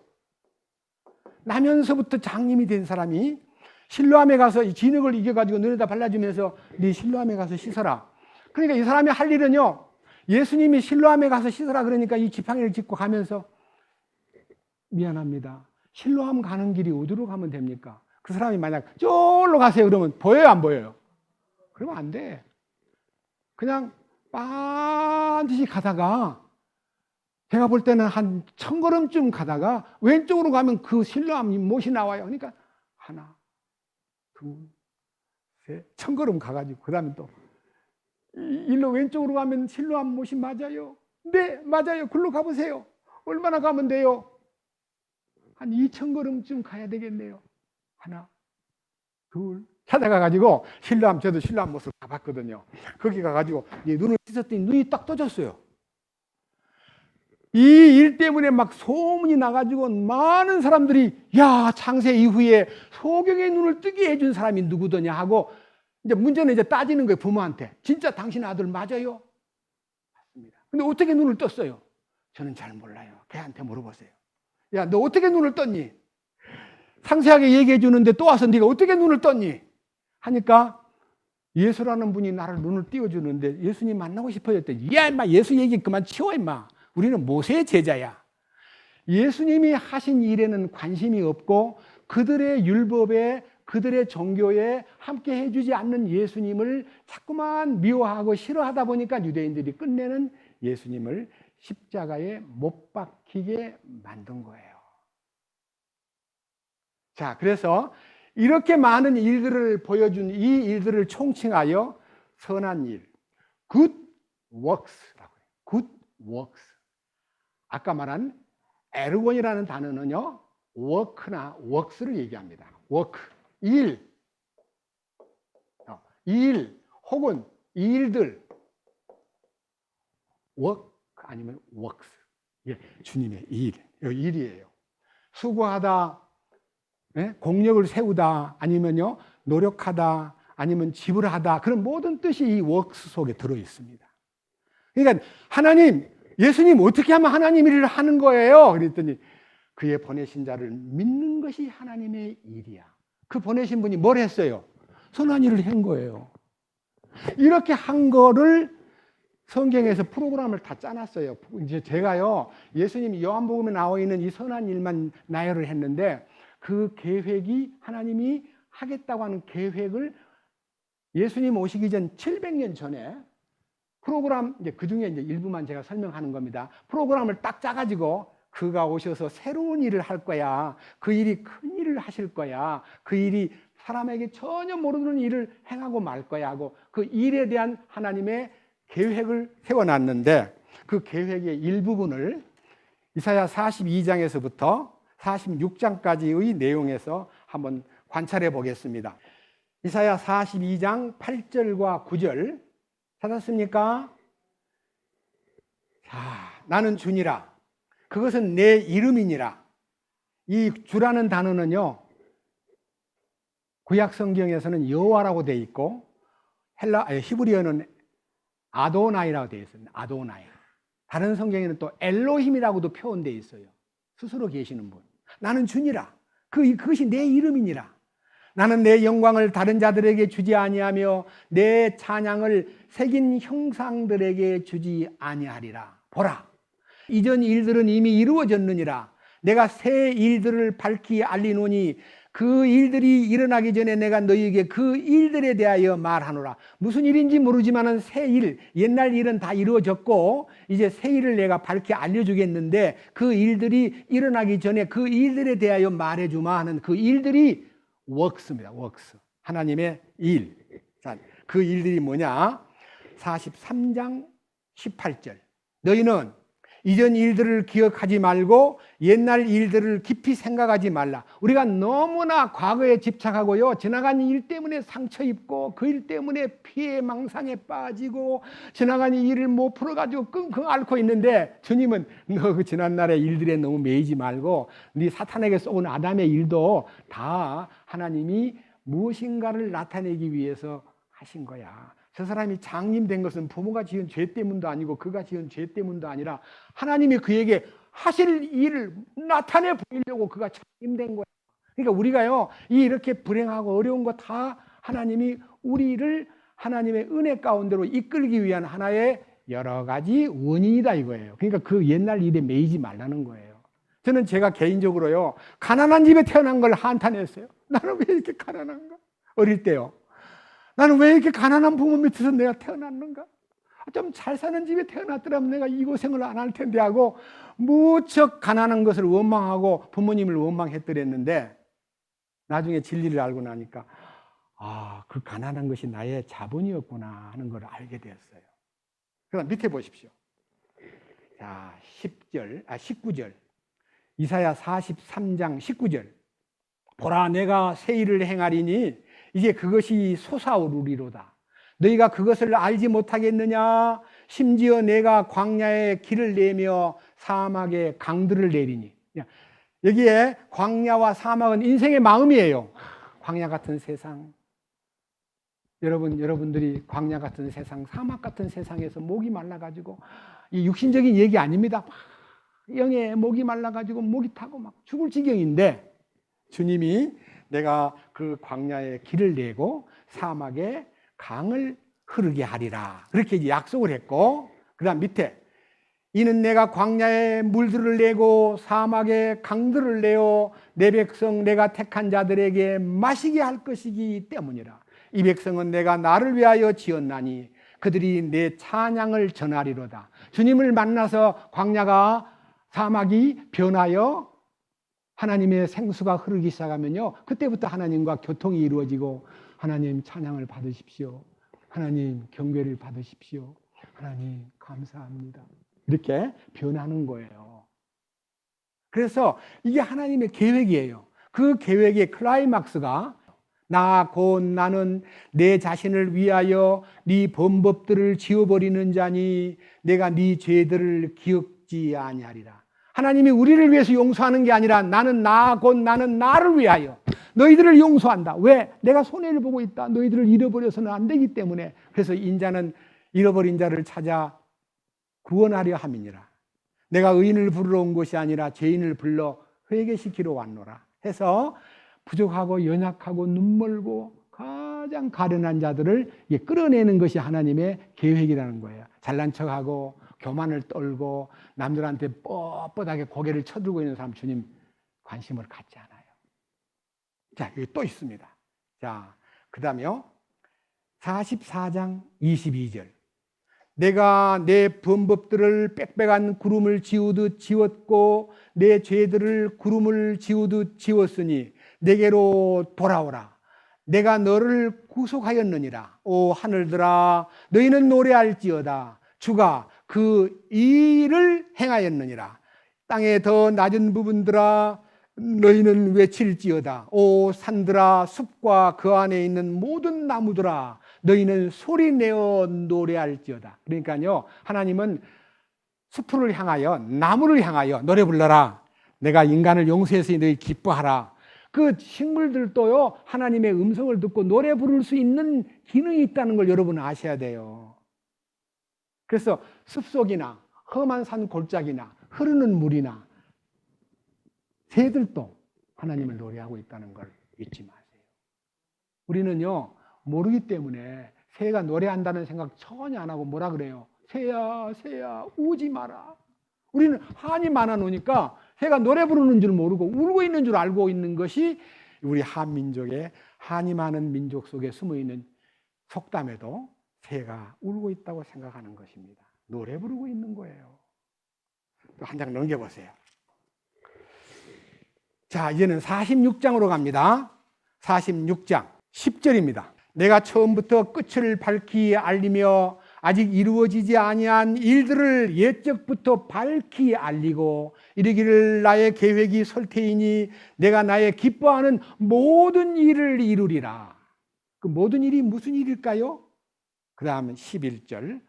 나면서부터 장님이 된 사람이 실로암에 가서 이 진흙을 이겨가지고 눈에다 발라주면서 네 실로암에 가서 씻어라. 그러니까 이 사람이 할 일은요, 예수님이 실로암에 가서 씻어라 그러니까 이 지팡이를 짚고 가면서 미안합니다. 실로암 가는 길이 어디로 가면 됩니까? 그 사람이 만약 저기로 가세요 그러면 보여요 안 보여요? 그러면 안 돼. 그냥 반드시 가다가 제가 볼 때는 한 1000걸음쯤 가다가 왼쪽으로 가면 그 실로암 못이 나와요. 그러니까 하나, 둘, 셋, 1000걸음 가가지고 그 다음에 또 일로 왼쪽으로 가면 실로암 못이 맞아요? 네, 맞아요. 글로 가보세요. 얼마나 가면 돼요? 한 2000걸음쯤 가야 되겠네요. 하나, 둘, 찾아가가지고 실로암, 저도 실로암 못을 가봤거든요. 거기 가가지고 눈을 씻었더니 눈이 딱 떠졌어요. 이 일 때문에 막 소문이 나가지고 많은 사람들이 야, 창세 이후에 소경의 눈을 뜨게 해준 사람이 누구더냐 하고 이제 문제는 이제 따지는 거예요, 부모한테. 진짜 당신 아들 맞아요? 맞습니다. 근데 어떻게 눈을 떴어요? 저는 잘 몰라요. 걔한테 물어보세요. 야, 너 어떻게 눈을 떴니? 상세하게 얘기해 주는데 또 와서 네가 어떻게 눈을 떴니? 하니까 예수라는 분이 나를 눈을 띄워주는데 예수님 만나고 싶어요 했더니 야, 임마 예수 얘기 그만 치워 임마. 우리는 모세의 제자야. 예수님이 하신 일에는 관심이 없고 그들의 율법에 그들의 종교에 함께 해주지 않는 예수님을 자꾸만 미워하고 싫어하다 보니까 유대인들이 끝내는 예수님을 십자가에 못 박히게 만든 거예요. 자, 그래서 이렇게 많은 일들을 보여준 이 일들을 총칭하여 선한 일, good works라고 해요. good works. 아까 말한 에르곤이라는 단어는요, work나 works를 얘기합니다. work, 일 혹은 일들, work 아니면 works. 예, 주님의 일이에요. 수고하다, 예? 공력을 세우다, 아니면요 노력하다, 아니면 지불하다, 그런 모든 뜻이 이 works 속에 들어 있습니다. 그러니까 하나님, 예수님 어떻게 하면 하나님 일을 하는 거예요? 그랬더니 그의 보내신 자를 믿는 것이 하나님의 일이야. 그 보내신 분이 뭘 했어요? 선한 일을 한 거예요. 이렇게 한 거를 성경에서 프로그램을 다 짜놨어요. 이제 제가요, 예수님이 요한복음에 나와 있는 이 선한 일만 나열을 했는데 그 계획이 하나님이 하겠다고 하는 계획을 예수님 오시기 전 700년 전에 프로그램, 이제 그 중에 이제 일부만 제가 설명하는 겁니다. 프로그램을 딱 짜가지고 그가 오셔서 새로운 일을 할 거야. 그 일이 큰 일을 하실 거야. 그 일이 사람에게 전혀 모르는 일을 행하고 말 거야 하고 그 일에 대한 하나님의 계획을 세워놨는데 그 계획의 일부분을 이사야 42장에서부터 46장까지의 내용에서 한번 관찰해 보겠습니다. 이사야 42장 8절과 9절 찾았습니까? 자, 나는 주니라. 그것은 내 이름이니라. 이 주라는 단어는요, 구약 성경에서는 여호와라고 되어 있고 히브리어는 아도나이라고 되어 있습니다. 아도나이. 다른 성경에는 또 엘로힘이라고도 표현되어 있어요. 스스로 계시는 분. 나는 주니라. 그것이 내 이름이니라. 나는 내 영광을 다른 자들에게 주지 아니하며 내 찬양을 새긴 형상들에게 주지 아니하리라. 보라, 이전 일들은 이미 이루어졌느니라. 내가 새 일들을 밝히 알리노니 그 일들이 일어나기 전에 내가 너희에게 그 일들에 대하여 말하노라. 무슨 일인지 모르지만 새 일, 옛날 일은 다 이루어졌고 이제 새 일을 내가 밝히 알려주겠는데 그 일들이 일어나기 전에 그 일들에 대하여 말해주마 하는 그 일들이 works입니다. works. 하나님의 일. 자, 그 일들이 뭐냐? 43장 18절. 너희는 이전 일들을 기억하지 말고 옛날 일들을 깊이 생각하지 말라. 우리가 너무나 과거에 집착하고요, 지나간 일 때문에 상처 입고 그 일 때문에 피해 망상에 빠지고 지나간 일을 못 풀어가지고 끙끙 앓고 있는데, 주님은 너 그 지난날의 일들에 너무 매이지 말고 네 사탄에게 쏘은 아담의 일도 다 하나님이 무엇인가를 나타내기 위해서 하신 거야. 저 사람이 장님 된 것은 부모가 지은 죄 때문도 아니고 그가 지은 죄 때문도 아니라 하나님이 그에게 하실 일을 나타내 보이려고 그가 장님 된 거야. 그러니까 우리가요, 이렇게 불행하고 어려운 거 다 하나님이 우리를 하나님의 은혜 가운데로 이끌기 위한 하나의 여러 가지 원인이다 이거예요. 그러니까 그 옛날 일에 매이지 말라는 거예요. 저는 제가 개인적으로요, 가난한 집에 태어난 걸 한탄했어요. 나는 왜 이렇게 가난한가? 어릴 때요. 나는 왜 이렇게 가난한 부모 밑에서 내가 태어났는가? 좀 잘 사는 집에 태어났더라면 내가 이 고생을 안 할 텐데 하고 무척 가난한 것을 원망하고 부모님을 원망했더랬는데, 나중에 진리를 알고 나니까 그 가난한 것이 나의 자본이었구나 하는 걸 알게 되었어요. 그다음 밑에 보십시오. 자, 19절. 이사야 43장 19절. 보라, 내가 새 일을 행하리니 이제 그것이 솟아오르리로다. 너희가 그것을 알지 못하겠느냐? 심지어 내가 광야에 길을 내며 사막에 강들을 내리니. 여기에 광야와 사막은 인생의 마음이에요. 광야 같은 세상. 여러분들이 광야 같은 세상, 사막 같은 세상에서 목이 말라가지고, 이 육신적인 얘기 아닙니다. 영에 목이 말라가지고 목이 타고 막 죽을 지경인데, 주님이 내가 그 광야에 길을 내고 사막에 강을 흐르게 하리라, 그렇게 이제 약속을 했고, 그 다음 밑에 이는 내가 광야에 물들을 내고 사막에 강들을 내어 내 백성 내가 택한 자들에게 마시게 할 것이기 때문이라. 이 백성은 내가 나를 위하여 지었나니 그들이 내 찬양을 전하리로다. 주님을 만나서 광야가, 사막이 변하여 하나님의 생수가 흐르기 시작하면요, 그때부터 하나님과 교통이 이루어지고, 하나님 찬양을 받으십시오, 하나님 경배를 받으십시오, 하나님 감사합니다, 이렇게 변하는 거예요. 그래서 이게 하나님의 계획이에요. 그 계획의 클라이막스가 나 곧 나는 내 자신을 위하여 네 범법들을 지워버리는 자니 내가 네 죄들을 기억지 아니하리라. 하나님이 우리를 위해서 용서하는 게 아니라 나는 나를 위하여 너희들을 용서한다. 왜? 내가 손해를 보고 있다. 너희들을 잃어버려서는 안 되기 때문에. 그래서 인자는 잃어버린 자를 찾아 구원하려 함이니라. 내가 의인을 부르러 온 것이 아니라 죄인을 불러 회개시키러 왔노라 해서 부족하고 연약하고 눈멀고 가장 가련한 자들을 끌어내는 것이 하나님의 계획이라는 거예요. 잘난 척하고 교만을 떨고 남들한테 뻣뻣하게 고개를 쳐들고 있는 사람 주님 관심을 갖지 않아요. 자, 여기 또 있습니다. 자, 그 다음에요, 44장 22절. 내가 내 범법들을 빽빽한 구름을 지우듯 지웠고 내 죄들을 구름을 지우듯 지웠으니 내게로 돌아오라. 내가 너를 구속하였느니라. 오 하늘들아, 너희는 노래할지어다. 주가 그 일을 행하였느니라. 땅의 더 낮은 부분들아, 너희는 외칠지어다. 오 산들아, 숲과 그 안에 있는 모든 나무들아, 너희는 소리내어 노래할지어다. 그러니까요, 하나님은 숲을 향하여, 나무를 향하여 노래 불러라. 내가 인간을 용서해서 너희 기뻐하라. 그 식물들도요, 하나님의 음성을 듣고 노래 부를 수 있는 기능이 있다는 걸 여러분 아셔야 돼요. 그래서 숲속이나 험한 산 골짜기나 흐르는 물이나 새들도 하나님을 노래하고 있다는 걸 잊지 마세요. 우리는요, 모르기 때문에 새가 노래한다는 생각 전혀 안 하고 뭐라 그래요? 새야, 새야, 우지 마라. 우리는 한이 많아 놓으니까 새가 노래 부르는 줄 모르고 울고 있는 줄 알고 있는 것이 우리 한민족의, 한이 많은 민족 속에 숨어 있는 속담에도 새가 울고 있다고 생각하는 것입니다. 노래 부르고 있는 거예요. 또 한 장 넘겨보세요. 자, 이제는 46장으로 갑니다. 46장 10절입니다. 내가 처음부터 끝을 밝히 알리며 아직 이루어지지 아니한 일들을 옛적부터 밝히 알리고 이르기를 나의 계획이 설태이니 내가 나의 기뻐하는 모든 일을 이루리라. 그 모든 일이 무슨 일일까요? 그 다음 11절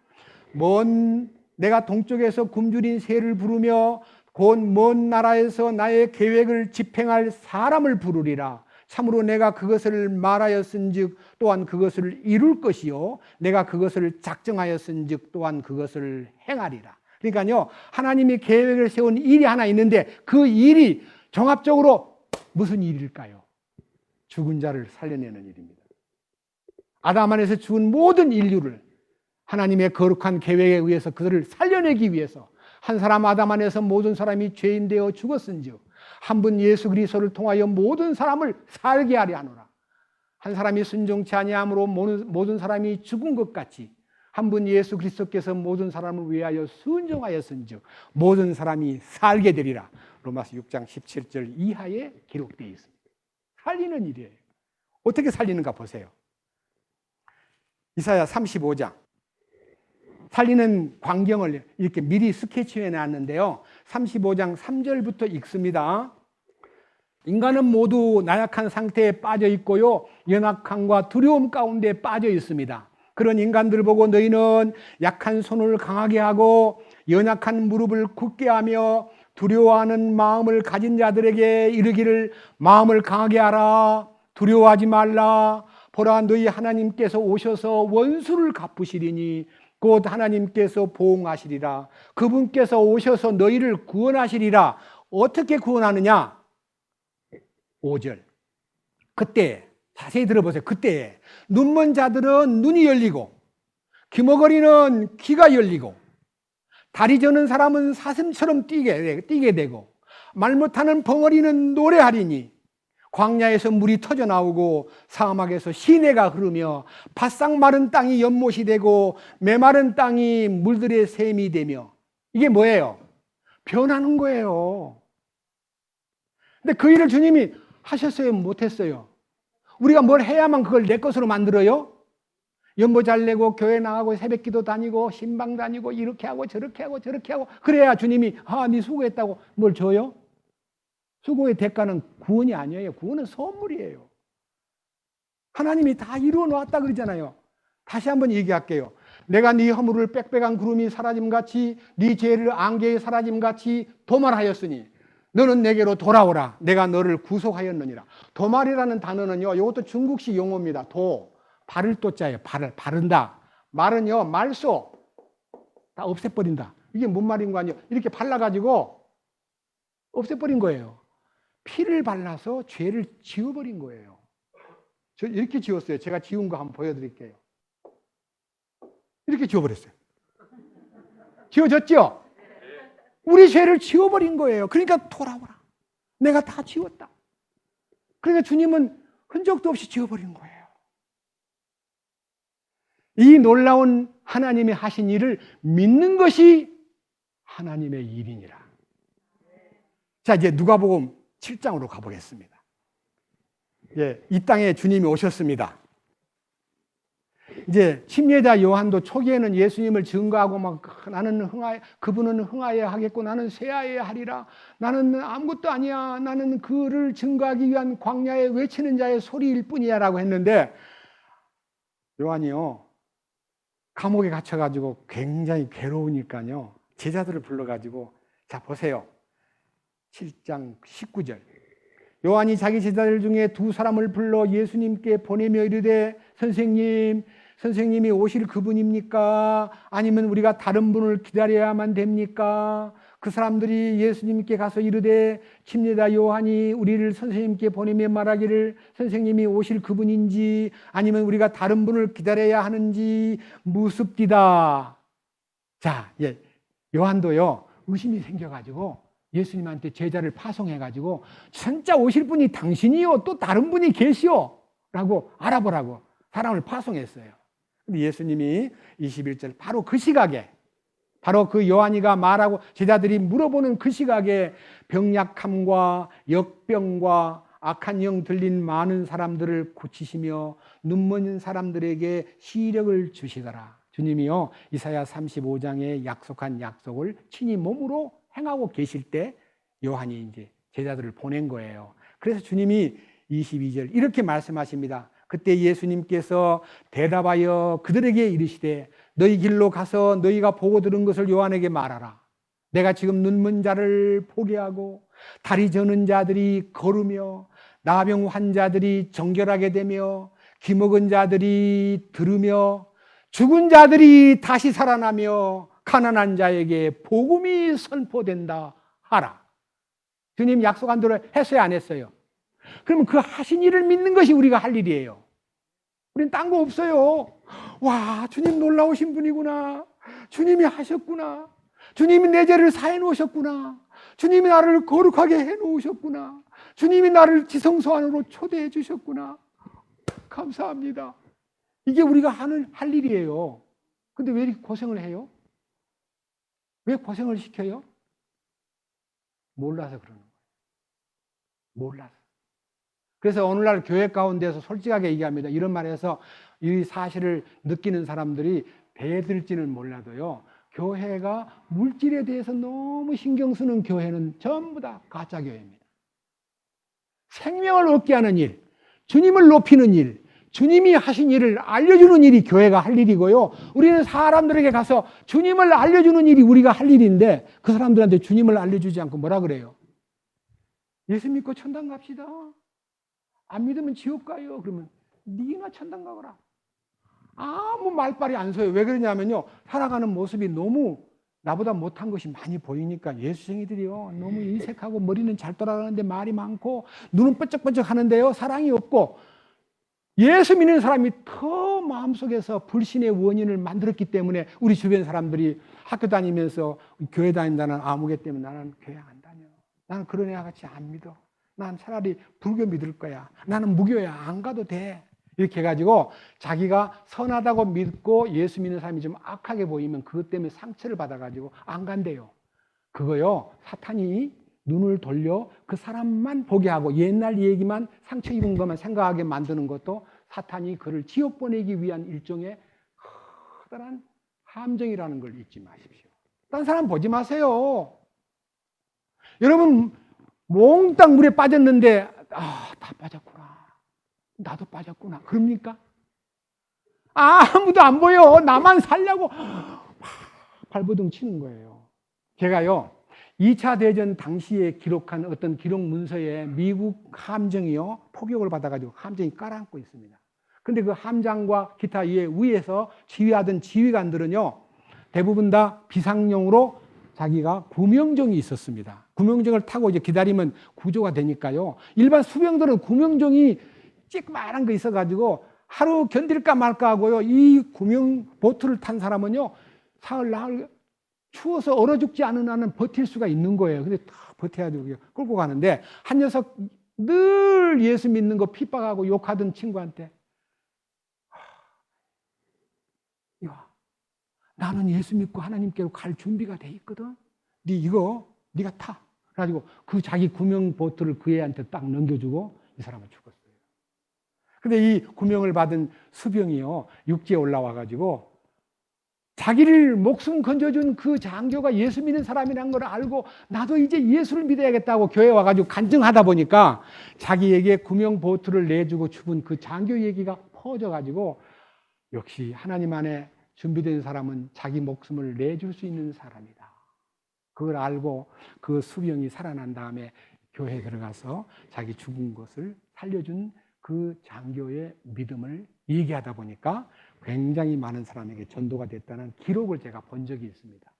내가 동쪽에서 굶주린 새를 부르며 곧 먼 나라에서 나의 계획을 집행할 사람을 부르리라. 참으로 내가 그것을 말하였은즉 또한 그것을 이룰 것이요 내가 그것을 작정하였은즉 또한 그것을 행하리라. 그러니까요, 하나님이 계획을 세운 일이 하나 있는데 그 일이 종합적으로 무슨 일일까요? 죽은 자를 살려내는 일입니다. 아담 안에서 죽은 모든 인류를 하나님의 거룩한 계획에 의해서 그들을 살려내기 위해서 한 사람 아담 안에서 모든 사람이 죄인 되어 죽었은즉 한 분 예수 그리스도를 통하여 모든 사람을 살게 하려 하노라. 한 사람이 순종치 아니함으로 모든 사람이 죽은 것 같이 한 분 예수 그리스도께서 모든 사람을 위하여 순종하였은즉 모든 사람이 살게 되리라. 로마서 6장 17절 이하에 기록되어 있습니다. 살리는 일이에요. 어떻게 살리는가 보세요. 이사야 35장 살리는 광경을 이렇게 미리 스케치해 놨는데요. 35장 3절부터 읽습니다. 인간은 모두 나약한 상태에 빠져 있고요. 연약함과 두려움 가운데 빠져 있습니다. 그런 인간들 보고 너희는 약한 손을 강하게 하고 연약한 무릎을 굳게 하며 두려워하는 마음을 가진 자들에게 이르기를 마음을 강하게 하라. 두려워하지 말라. 보라 너희 하나님께서 오셔서 원수를 갚으시리니 곧 하나님께서 보응하시리라. 그분께서 오셔서 너희를 구원하시리라. 어떻게 구원하느냐? 5절. 그때 자세히 들어보세요. 그때 눈먼 자들은 눈이 열리고 귀머거리는 귀가 열리고 다리 저는 사람은 사슴처럼 뛰게 되고 말 못하는 벙어리는 노래하리니 광야에서 물이 터져 나오고 사막에서 시내가 흐르며 바싹 마른 땅이 연못이 되고 메마른 땅이 물들의 샘이 되며 이게 뭐예요? 변하는 거예요. 근데 그 일을 주님이 하셨어요? 못했어요? 우리가 뭘 해야만 그걸 내 것으로 만들어요? 연보 잘 내고 교회 나가고 새벽기도 다니고 신방 다니고 이렇게 하고 저렇게 하고 저렇게 하고 그래야 주님이 네 수고했다고 뭘 줘요? 수고의 대가는 구원이 아니에요. 구원은 선물이에요. 하나님이 다 이루어 놓았다 그러잖아요. 다시 한번 얘기할게요. 내가 네 허물을 빽빽한 구름이 사라짐같이 네 죄를 안개에 사라짐같이 도말하였으니 너는 내게로 돌아오라. 내가 너를 구속하였느니라. 도말이라는 단어는요, 이것도 중국식 용어입니다. 바를 도자예요. 바른다. 말은요, 말소 다 없애버린다. 이게 뭔 말인 거 아니에요? 이렇게 발라가지고 없애버린 거예요. 피를 발라서 죄를 지워버린 거예요. 저 이렇게 지웠어요. 제가 지운 거 한번 보여드릴게요. 이렇게 지워버렸어요. 지워졌죠? 우리 죄를 지워버린 거예요. 그러니까 돌아오라. 내가 다 지웠다. 그러니까 주님은 흔적도 없이 지워버린 거예요. 이 놀라운 하나님이 하신 일을 믿는 것이 하나님의 일이니라. 자, 이제 누가복음 7장으로 가보겠습니다. 이 땅에 주님이 오셨습니다. 이제 침례자 요한도 초기에는 예수님을 증거하고 막 나는 그분은 흥하여야 하겠고 나는 쇠하여야 하리라. 나는 아무것도 아니야. 나는 그를 증거하기 위한 광야에 외치는 자의 소리일 뿐이야라고 했는데 요한이요 감옥에 갇혀가지고 굉장히 괴로우니까요 제자들을 불러가지고 자 보세요. 7장 19절 요한이 자기 제자들 중에 두 사람을 불러 예수님께 보내며 이르되 선생님이 오실 그분입니까? 아니면 우리가 다른 분을 기다려야만 됩니까? 그 사람들이 예수님께 가서 이르되 침례자 요한이 우리를 선생님께 보내며 말하기를 선생님이 오실 그분인지 아니면 우리가 다른 분을 기다려야 하는지 묻습디다. 자, 요한도요 의심이 생겨가지고 예수님한테 제자를 파송해가지고 진짜 오실 분이 당신이요 또 다른 분이 계시오 라고 알아보라고 사람을 파송했어요. 근데 예수님이 21절 바로 그 시각에 바로 그 요한이가 말하고 제자들이 물어보는 그 시각에 병약함과 역병과 악한 영 들린 많은 사람들을 고치시며 눈먼 사람들에게 시력을 주시더라. 주님이요 이사야 35장에 약속한 약속을 친히 몸으로 행하고 계실 때 요한이 이제 제자들을 보낸 거예요. 그래서 주님이 22절 이렇게 말씀하십니다. 그때 예수님께서 대답하여 그들에게 이르시되 너희 길로 가서 너희가 보고 들은 것을 요한에게 말하라. 내가 지금 눈먼 자를 보게 하고 다리 저는 자들이 걸으며 나병 환자들이 정결하게 되며 기먹은 자들이 들으며 죽은 자들이 다시 살아나며 가난한 자에게 복음이 선포된다 하라. 주님 약속한 대로 했어요, 안 했어요? 그러면 그 하신 일을 믿는 것이 우리가 할 일이에요. 우리는 딴 거 없어요. 와, 주님 놀라우신 분이구나. 주님이 하셨구나. 주님이 내 죄를 사해 놓으셨구나. 주님이 나를 거룩하게 해 놓으셨구나. 주님이 나를 지성소 안으로 초대해 주셨구나. 감사합니다. 이게 우리가 할 일이에요. 근데 왜 이렇게 고생을 해요? 왜 고생을 시켜요? 몰라서 그러는 거예요. 몰라서. 그래서 오늘날 교회 가운데서 솔직하게 얘기합니다. 이런 말에서 이 사실을 느끼는 사람들이 배들지는 몰라도요. 교회가 물질에 대해서 너무 신경 쓰는 교회는 전부 다 가짜 교회입니다. 생명을 얻게 하는 일, 주님을 높이는 일, 주님이 하신 일을 알려주는 일이 교회가 할 일이고요. 우리는 사람들에게 가서 주님을 알려주는 일이 우리가 할 일인데 그 사람들한테 주님을 알려주지 않고 뭐라 그래요? 예수 믿고 천당 갑시다. 안 믿으면 지옥 가요. 그러면 니나 천당 가거라. 아무 말빨이 안 서요. 왜 그러냐면요. 살아가는 모습이 너무 나보다 못한 것이 많이 보이니까 예수쟁이들이요. 너무 인색하고 머리는 잘 돌아가는데 말이 많고 눈은 번쩍번쩍 하는데요. 사랑이 없고 예수 믿는 사람이 더 마음속에서 불신의 원인을 만들었기 때문에 우리 주변 사람들이 학교 다니면서 교회 다닌다는 아무개 때문에 나는 교회 안 다녀. 나는 그런 애 같이 안 믿어. 난 차라리 불교 믿을 거야. 나는 무교야. 안 가도 돼. 이렇게 해가지고 자기가 선하다고 믿고 예수 믿는 사람이 좀 악하게 보이면 그것 때문에 상처를 받아가지고 안 간대요. 그거요. 사탄이 눈을 돌려 그 사람만 보게 하고 옛날 얘기만 상처 입은 것만 생각하게 만드는 것도 사탄이 그를 지옥 보내기 위한 일종의 커다란 함정이라는 걸 잊지 마십시오. 딴 사람 보지 마세요. 여러분 몽땅 물에 빠졌는데 다 빠졌구나. 나도 빠졌구나. 그럽니까? 아무도 안 보여. 나만 살려고 발버둥 치는 거예요. 제가요 2차 대전 당시에 기록한 어떤 기록 문서에 미국 함정이요 포격을 받아가지고 함정이 깔아앉고 있습니다. 근데 그 함장과 기타 위에서 지휘하던 지휘관들은요 대부분 다 비상용으로 자기가 구명정이 있었습니다. 구명정을 타고 이제 기다리면 구조가 되니까요. 일반 수병들은 구명정이 찌그마한 거 있어가지고 하루 견딜까 말까 하고요. 이 구명 보트를 탄 사람은요 사흘 나흘 추워서 얼어 죽지 않은 한은 버틸 수가 있는 거예요. 근데 다 버텨가지고 끌고 가는데 한 녀석 늘 예수 믿는 거 핍박하고 욕하던 친구한테 야, 나는 예수 믿고 하나님께로 갈 준비가 돼 있거든. 네가 타. 그래가지고 그 자기 구명 보트를 그 애한테 딱 넘겨주고 이 사람은 죽었어요. 근데 이 구명을 받은 수병이요 육지에 올라와가지고 자기를 목숨 건져준 그 장교가 예수 믿는 사람이라는 걸 알고 나도 이제 예수를 믿어야겠다고 교회 와가지고 간증하다 보니까 자기에게 구명 보트를 내주고 죽은 그 장교 얘기가 퍼져가지고 역시 하나님 안에 준비된 사람은 자기 목숨을 내줄 수 있는 사람이다. 그걸 알고 그 수병이 살아난 다음에 교회에 들어가서 자기 죽은 것을 살려준 그 장교의 믿음을 얘기하다 보니까 굉장히 많은 사람에게 전도가 됐다는 기록을 제가 본 적이 있습니다.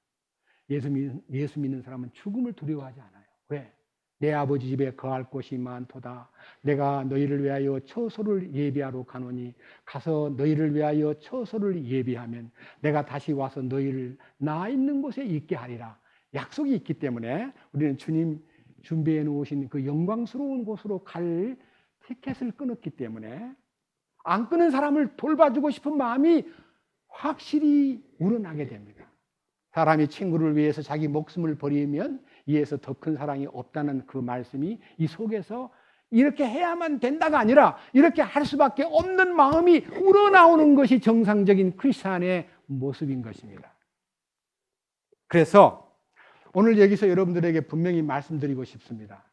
예수 믿는 사람은 죽음을 두려워하지 않아요. 왜? 내 아버지 집에 거할 곳이 많도다. 내가 너희를 위하여 처소를 예비하러 가노니 가서 너희를 위하여 처소를 예비하면 내가 다시 와서 너희를 나 있는 곳에 있게 하리라. 약속이 있기 때문에 우리는 주님 준비해 놓으신 그 영광스러운 곳으로 갈 티켓을 끊었기 때문에 안 끊은 사람을 돌봐주고 싶은 마음이 확실히 우러나게 됩니다. 사람이 친구를 위해서 자기 목숨을 버리면 이에서 더 큰 사랑이 없다는 그 말씀이 이 속에서 이렇게 해야만 된다가 아니라 이렇게 할 수밖에 없는 마음이 우러나오는 것이 정상적인 크리스찬의 모습인 것입니다. 그래서 오늘 여기서 여러분들에게 분명히 말씀드리고 싶습니다.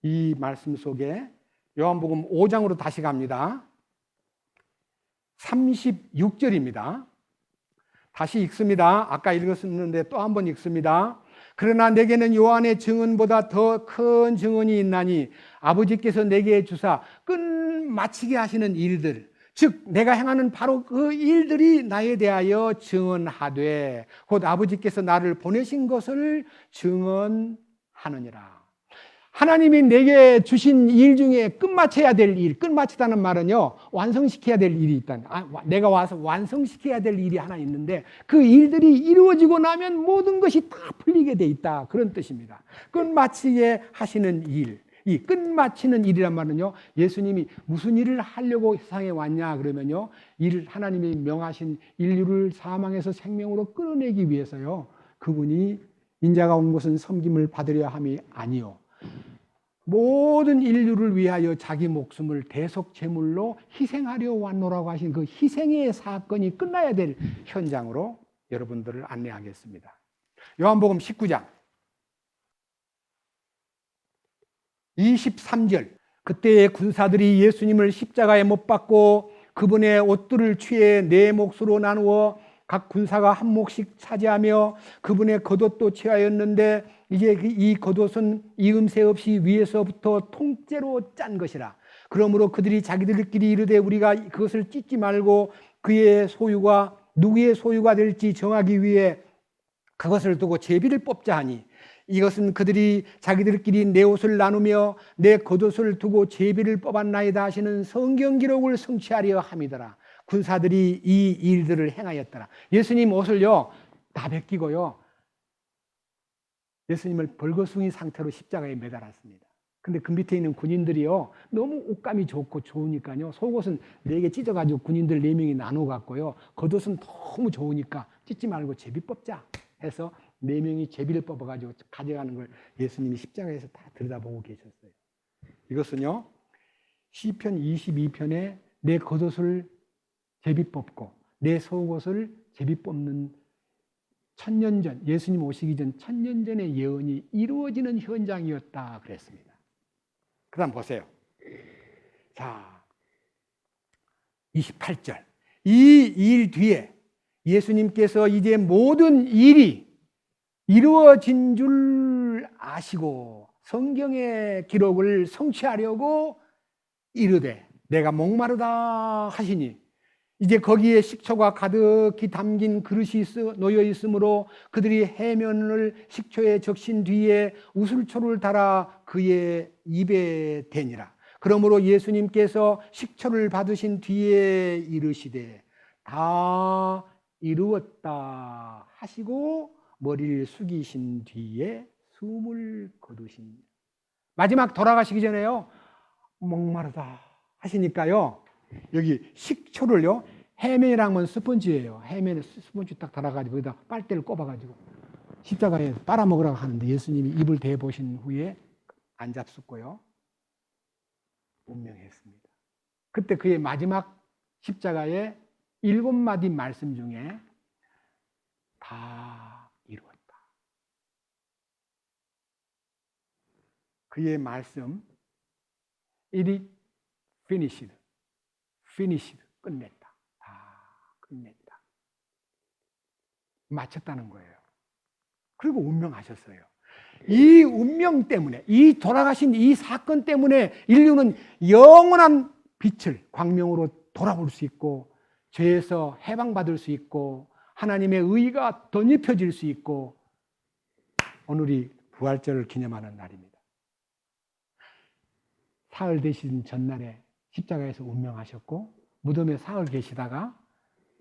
이 말씀 속에 요한복음 5장으로 다시 갑니다. 36절입니다. 다시 읽습니다. 아까 읽었는데 또 한 번 읽습니다. 그러나 내게는 요한의 증언보다 더 큰 증언이 있나니 아버지께서 내게 주사 끝마치게 하시는 일들, 즉 내가 행하는 바로 그 일들이 나에 대하여 증언하되 곧 아버지께서 나를 보내신 것을 증언하느니라. 하나님이 내게 주신 일 중에 끝마쳐야 될 일, 끝마치다는 말은요, 완성시켜야 될 일이 있다. 내가 와서 완성시켜야 될 일이 하나 있는데 그 일들이 이루어지고 나면 모든 것이 다 풀리게 돼 있다. 그런 뜻입니다. 끝마치게 하시는 일, 이 끝마치는 일이란 말은요, 예수님이 무슨 일을 하려고 세상에 왔냐 그러면요, 하나님이 명하신 인류를 사망에서 생명으로 끌어내기 위해서요, 그분이 인자가 온 것은 섬김을 받으려 함이 아니요, 모든 인류를 위하여 자기 목숨을 대속 제물로 희생하려 왔노라고 하신 그 희생의 사건이 끝나야 될 현장으로 여러분들을 안내하겠습니다. 요한복음 19장 23절, 그때의 군사들이 예수님을 십자가에 못 박고 그분의 옷들을 취해 네 몫으로 나누어 각 군사가 한 몫씩 차지하며 그분의 겉옷도 취하였는데 이제 이 겉옷은 이음새 없이 위에서부터 통째로 짠 것이라. 그러므로 그들이 자기들끼리 이르되 우리가 그것을 찢지 말고 그의 소유가 누구의 소유가 될지 정하기 위해 그것을 두고 제비를 뽑자 하니, 이것은 그들이 자기들끼리 내 옷을 나누며 내 겉옷을 두고 제비를 뽑았나이다 하시는 성경 기록을 성취하려 함이더라. 군사들이 이 일들을 행하였더라. 예수님 옷을요 다 벗기고요, 예수님을 벌거숭이 상태로 십자가에 매달았습니다. 근데 그 밑에 있는 군인들이요 너무 옷감이 좋고 좋으니까요, 속옷은 4개 찢어가지고 군인들 4명이 나눠 갖고요, 겉옷은 너무 좋으니까 찢지 말고 제비 뽑자 해서 4명이 제비를 뽑아가지고 가져가는 걸 예수님이 십자가에서 다 들여다보고 계셨어요. 이것은요 시편 22편에 내 겉옷을 제비 뽑고 내 속옷을 제비 뽑는 1000년 전, 예수님 오시기 전 1000년 전의 예언이 이루어지는 현장이었다 그랬습니다. 그 다음 보세요. 자, 28절. 이 일 뒤에 예수님께서 이제 모든 일이 이루어진 줄 아시고 성경의 기록을 성취하려고 이르되 내가 목마르다 하시니, 이제 거기에 식초가 가득히 담긴 그릇이 놓여 있으므로 그들이 해면을 식초에 적신 뒤에 우슬초를 달아 그의 입에 대니라. 그러므로 예수님께서 식초를 받으신 뒤에 이르시되 다 이루었다 하시고 머리를 숙이신 뒤에 숨을 거두신. 마지막 돌아가시기 전에요 목마르다 하시니까요, 여기 식초를요, 해면이랑은 스펀지예요. 해면에 스펀지 딱 달아가지고 거기다 빨대를 꼽아가지고 십자가에 빨아먹으라고 하는데 예수님이 입을 대보신 후에 안 잡숫고요 운명했습니다. 그때 그의 마지막 십자가의 7마디 말씀 중에 다 이루었다. 그의 말씀 It is finished. 끝냈다. 다 끝냈다. 마쳤다는 거예요. 그리고 운명하셨어요. 이 운명 때문에, 이 돌아가신 이 사건 때문에 인류는 영원한 빛을, 광명으로 돌아올 수 있고 죄에서 해방받을 수 있고 하나님의 의가 덧입혀질 수 있고 오늘이 부활절을 기념하는 날입니다. 사흘 되신 전날에 십자가에서 운명하셨고 무덤에 사흘 계시다가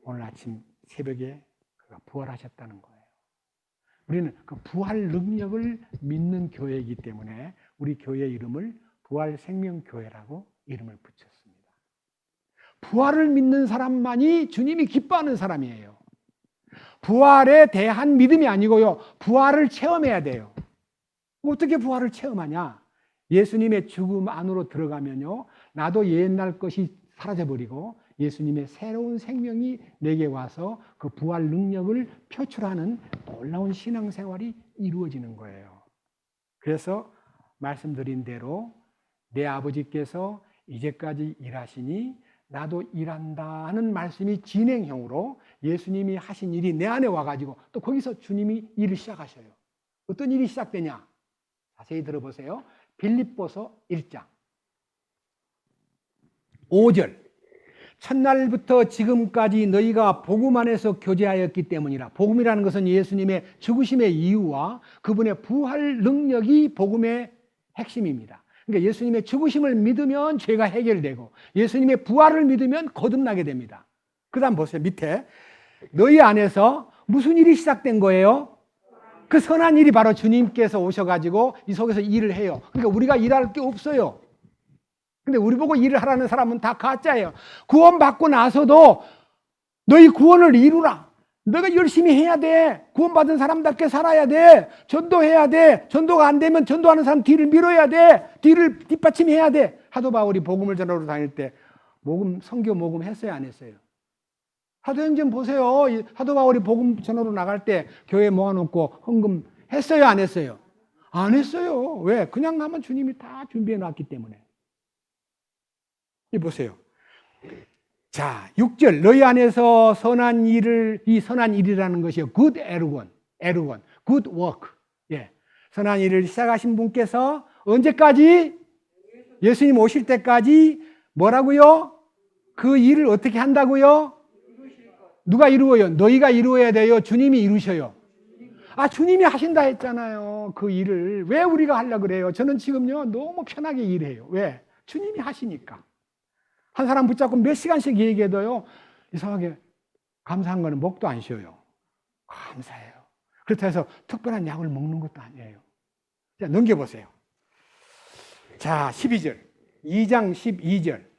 오늘 아침 새벽에 그가 부활하셨다는 거예요. 우리는 그 부활 능력을 믿는 교회이기 때문에 우리 교회 이름을 부활생명교회라고 이름을 붙였습니다. 부활을 믿는 사람만이 주님이 기뻐하는 사람이에요. 부활에 대한 믿음이 아니고요, 부활을 체험해야 돼요. 어떻게 부활을 체험하냐? 예수님의 죽음 안으로 들어가면요, 나도 옛날 것이 사라져버리고 예수님의 새로운 생명이 내게 와서 그 부활 능력을 표출하는 놀라운 신앙생활이 이루어지는 거예요. 그래서 말씀드린 대로 내 아버지께서 이제까지 일하시니 나도 일한다 하는 말씀이 진행형으로 예수님이 하신 일이 내 안에 와가지고 또 거기서 주님이 일을 시작하셔요. 어떤 일이 시작되냐? 자세히 들어보세요. 빌립보서 1장 5절. 첫날부터 지금까지 너희가 복음 안에서 교제하였기 때문이라. 복음이라는 것은 예수님의 죽으심의 이유와 그분의 부활 능력이 복음의 핵심입니다. 그러니까 예수님의 죽으심을 믿으면 죄가 해결되고 예수님의 부활을 믿으면 거듭나게 됩니다. 그 다음 보세요. 밑에 너희 안에서 무슨 일이 시작된 거예요? 그 선한 일이 바로 주님께서 오셔가지고 이 속에서 일을 해요. 그러니까 우리가 일할 게 없어요. 근데 우리 보고 일을 하라는 사람은 다 가짜예요. 구원받고 나서도 너희 구원을 이루라. 너가 열심히 해야 돼. 구원받은 사람답게 살아야 돼. 전도해야 돼. 전도가 안 되면 전도하는 사람 뒤를 밀어야 돼. 뒤를 뒷받침해야 돼. 사도 바울이 복음을 전하러 다닐 때 선교 모금 했어요, 안 했어요? 사도행전 보세요. 사도 바울이 복음 전하러 나갈 때 교회 모아놓고 헌금 했어요, 안 했어요? 안 했어요. 왜? 그냥 가면 주님이 다 준비해 놨기 때문에. 이 보세요. 자, 6절. 너희 안에서 선한 일을, 이 선한 일이라는 것이요. good 에르곤, good work. 예. 선한 일을 시작하신 분께서 언제까지? 예수님 오실 때까지 뭐라고요? 그 일을 어떻게 한다고요? 누가 이루어요? 너희가 이루어야 돼요? 주님이 이루셔요? 아, 주님이 하신다 했잖아요. 그 일을. 왜 우리가 하려고 그래요? 저는 지금요, 너무 편하게 일해요. 왜? 주님이 하시니까. 한 사람 붙잡고 몇 시간씩 얘기해도요, 이상하게 감사한 거는 목도 안 쉬어요. 감사해요. 그렇다고 해서 특별한 약을 먹는 것도 아니에요. 자, 넘겨보세요. 자, 12절. 2장 12절.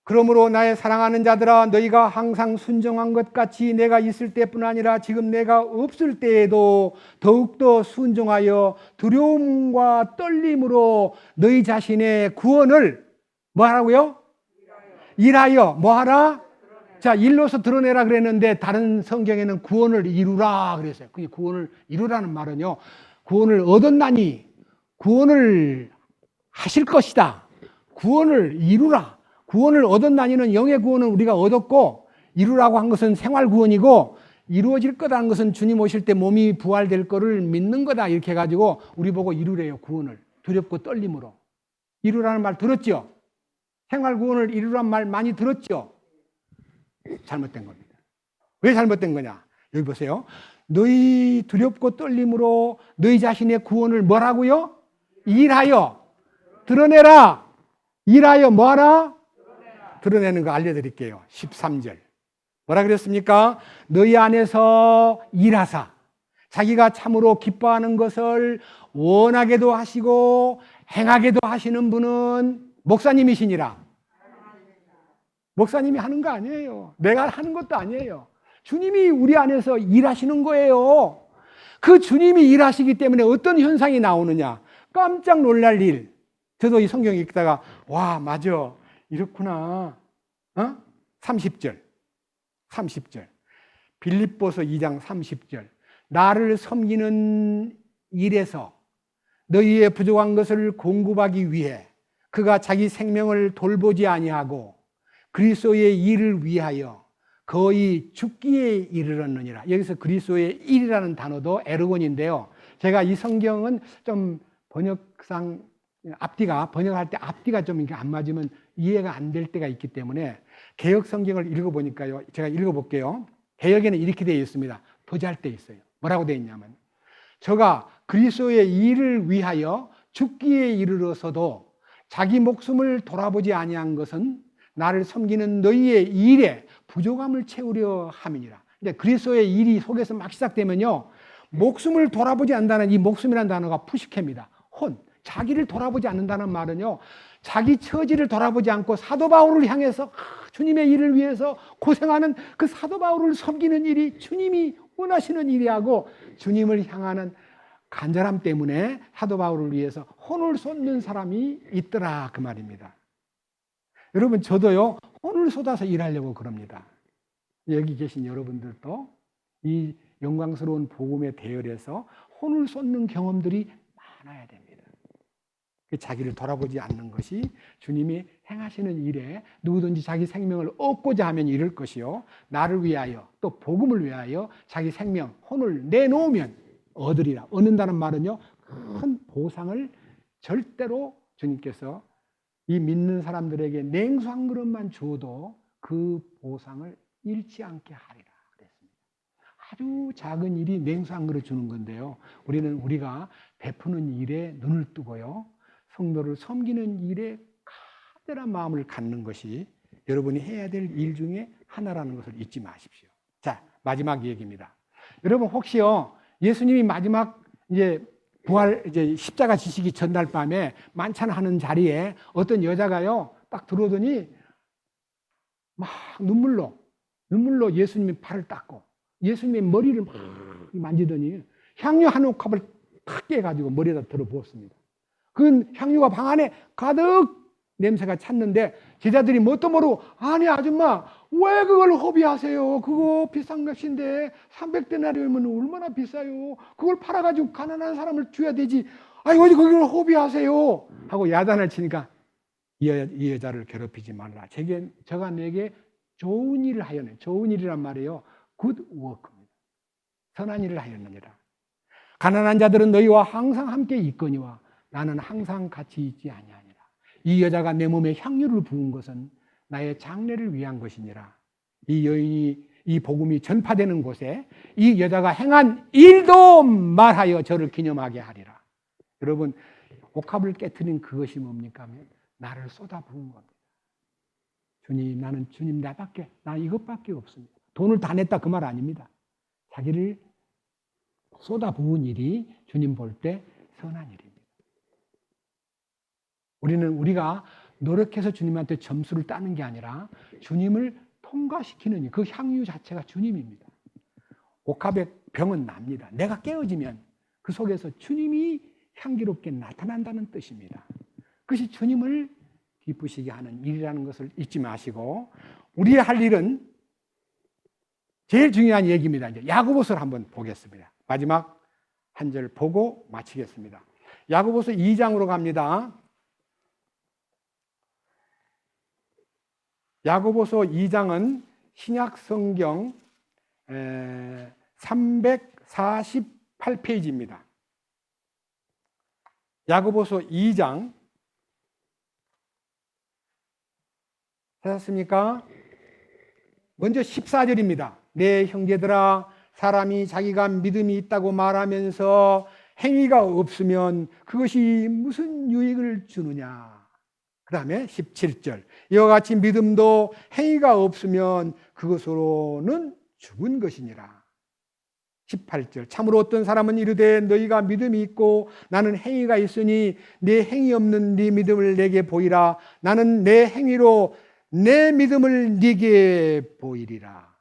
그러므로 나의 사랑하는 자들아, 너희가 항상 순종한 것 같이 내가 있을 때뿐 아니라 지금 내가 없을 때에도 더욱더 순종하여 두려움과 떨림으로 너희 자신의 구원을 뭐하라고요? 일하여 뭐하라? 자, 일로서 드러내라 그랬는데 다른 성경에는 구원을 이루라 그랬어요. 그 구원을 이루라는 말은요, 구원을 얻었나니 구원을 하실 것이다. 구원을 이루라. 구원을 얻었나니는 영의 구원은 우리가 얻었고, 이루라고 한 것은 생활 구원이고, 이루어질 거다는 것은 주님 오실 때 몸이 부활될 거를 믿는 거다. 이렇게 해가지고 우리 보고 이루래요. 구원을. 두렵고 떨림으로. 이루라는 말 들었죠? 생활 구원을 이루라는 말 많이 들었죠? 잘못된 겁니다. 왜 잘못된 거냐? 여기 보세요. 너희 두렵고 떨림으로 너희 자신의 구원을 뭐라고요? 일하여 드러내라. 일하여 뭐하라? 드러내는 거 알려드릴게요. 13절. 뭐라 그랬습니까? 너희 안에서 일하사 자기가 참으로 기뻐하는 것을 원하게도 하시고 행하게도 하시는 분은 목사님이시니라. 목사님이 하는 거 아니에요. 내가 하는 것도 아니에요. 주님이 우리 안에서 일하시는 거예요. 그 주님이 일하시기 때문에 어떤 현상이 나오느냐? 깜짝 놀랄 일. 저도 이 성경 읽다가 와, 맞아. 이렇구나. 30절. 빌립보서 2장 30절. 나를 섬기는 일에서 너희의 부족한 것을 공급하기 위해 그가 자기 생명을 돌보지 아니하고 그리스도의 일을 위하여 거의 죽기에 이르렀느니라. 여기서 그리스도의 일이라는 단어도 에르곤인데요. 제가 이 성경은 좀 번역상 번역할 때 앞뒤가 좀 안 맞으면 이해가 안 될 때가 있기 때문에 개역 성경을 읽어보니까요. 제가 읽어볼게요. 개역에는 이렇게 되어 있습니다. 보잘때 있어요. 뭐라고 되어 있냐면, 저가 그리스도의 일을 위하여 죽기에 이르러서도 자기 목숨을 돌아보지 아니한 것은 나를 섬기는 너희의 일에 부족함을 채우려 함이니라. 이제 그리스도의 일이 속에서 막 시작되면요, 목숨을 돌아보지 않는다는 이 목숨이라는 단어가 푸시케입니다. 자기를 돌아보지 않는다는 말은요, 자기 처지를 돌아보지 않고 사도 바울을 향해서 주님의 일을 위해서 고생하는 그 사도 바울을 섬기는 일이 주님이 원하시는 일이하고 주님을 향하는 간절함 때문에 사도 바울을 위해서 혼을 쏟는 사람이 있더라, 그 말입니다. 여러분 저도요 혼을 쏟아서 일하려고 그럽니다. 여기 계신 여러분들도 이 영광스러운 복음의 대열에서 혼을 쏟는 경험들이 많아야 됩니다. 자기를 돌아보지 않는 것이 주님이 행하시는 일에 누구든지 자기 생명을 얻고자 하면 이럴 것이요, 나를 위하여 또 복음을 위하여 자기 생명, 혼을 내놓으면 얻으리라. 얻는다는 말은요, 큰 보상을 절대로 주님께서 이 믿는 사람들에게 냉수 한 그릇만 주어도 그 보상을 잃지 않게 하리라 그랬습니다. 아주 작은 일이 냉수 한 그릇 주는 건데요, 우리가 베푸는 일에 눈을 뜨고요, 성도를 섬기는 일에 간절한 마음을 갖는 것이 여러분이 해야 될 일 중에 하나라는 것을 잊지 마십시오. 자, 마지막 얘기입니다. 여러분 혹시요, 예수님이 마지막 이제 십자가 지시기 전날 밤에 만찬하는 자리에 어떤 여자가요 딱 들어오더니 막 눈물로 예수님의 발을 닦고 예수님의 머리를 막 만지더니 향유 한 옥합을 탁 깨가지고 머리에다 들어 부었습니다. 그 향유가 방 안에 가득 냄새가 찼는데 제자들이 뭣도 모르고, 아니 아줌마 왜 그걸 허비하세요? 그거 비싼 것인데 300데나리오면 얼마나 비싸요? 그걸 팔아가지고 가난한 사람을 줘야 되지, 아니 어디 그걸 허비하세요? 하고 야단을 치니까 이 여자를 괴롭히지 말라, 저가 내게 좋은 일을 하였네. 좋은 일이란 말이에요, good work입니다. 선한 일을 하였느니라. 가난한 자들은 너희와 항상 함께 있거니와 나는 항상 같이 있지 아니하니라. 이 여자가 내 몸에 향유를 부은 것은 나의 장례를 위한 것이니라. 이 여인이 이 복음이 전파되는 곳에 이 여자가 행한 일도 말하여 저를 기념하게 하리라. 여러분, 옥합을 깨트린 그것이 뭡니까 하면 나를 쏟아부은 겁니다. 주님, 나는 주님 나 이것밖에 없습니다. 돈을 다 냈다 그 말 아닙니다. 자기를 쏟아부은 일이 주님 볼 때 선한 일입니다. 우리가 노력해서 주님한테 점수를 따는 게 아니라 주님을 통과시키는 그 향유 자체가 주님입니다. 옥합의 병은 납니다. 내가 깨어지면 그 속에서 주님이 향기롭게 나타난다는 뜻입니다. 그것이 주님을 기쁘시게 하는 일이라는 것을 잊지 마시고, 우리의 할 일은 제일 중요한 얘기입니다. 이제 야고보서를 한번 보겠습니다. 마지막 한 절 보고 마치겠습니다. 야고보서 2장으로 갑니다. 야고보서 2장은 신약 성경 348페이지입니다. 야고보서 2장 찾았습니까? 먼저 14절입니다. 내 형제들아, 사람이 자기가 믿음이 있다고 말하면서 행위가 없으면 그것이 무슨 유익을 주느냐. 그 다음에 17절, 이와 같이 믿음도 행위가 없으면 그것으로는 죽은 것이니라. 18절, 참으로 어떤 사람은 이르되 너희가 믿음이 있고 나는 행위가 있으니 내 행위 없는 네 믿음을 내게 보이라. 나는 내 행위로 내 믿음을 네게 보이리라.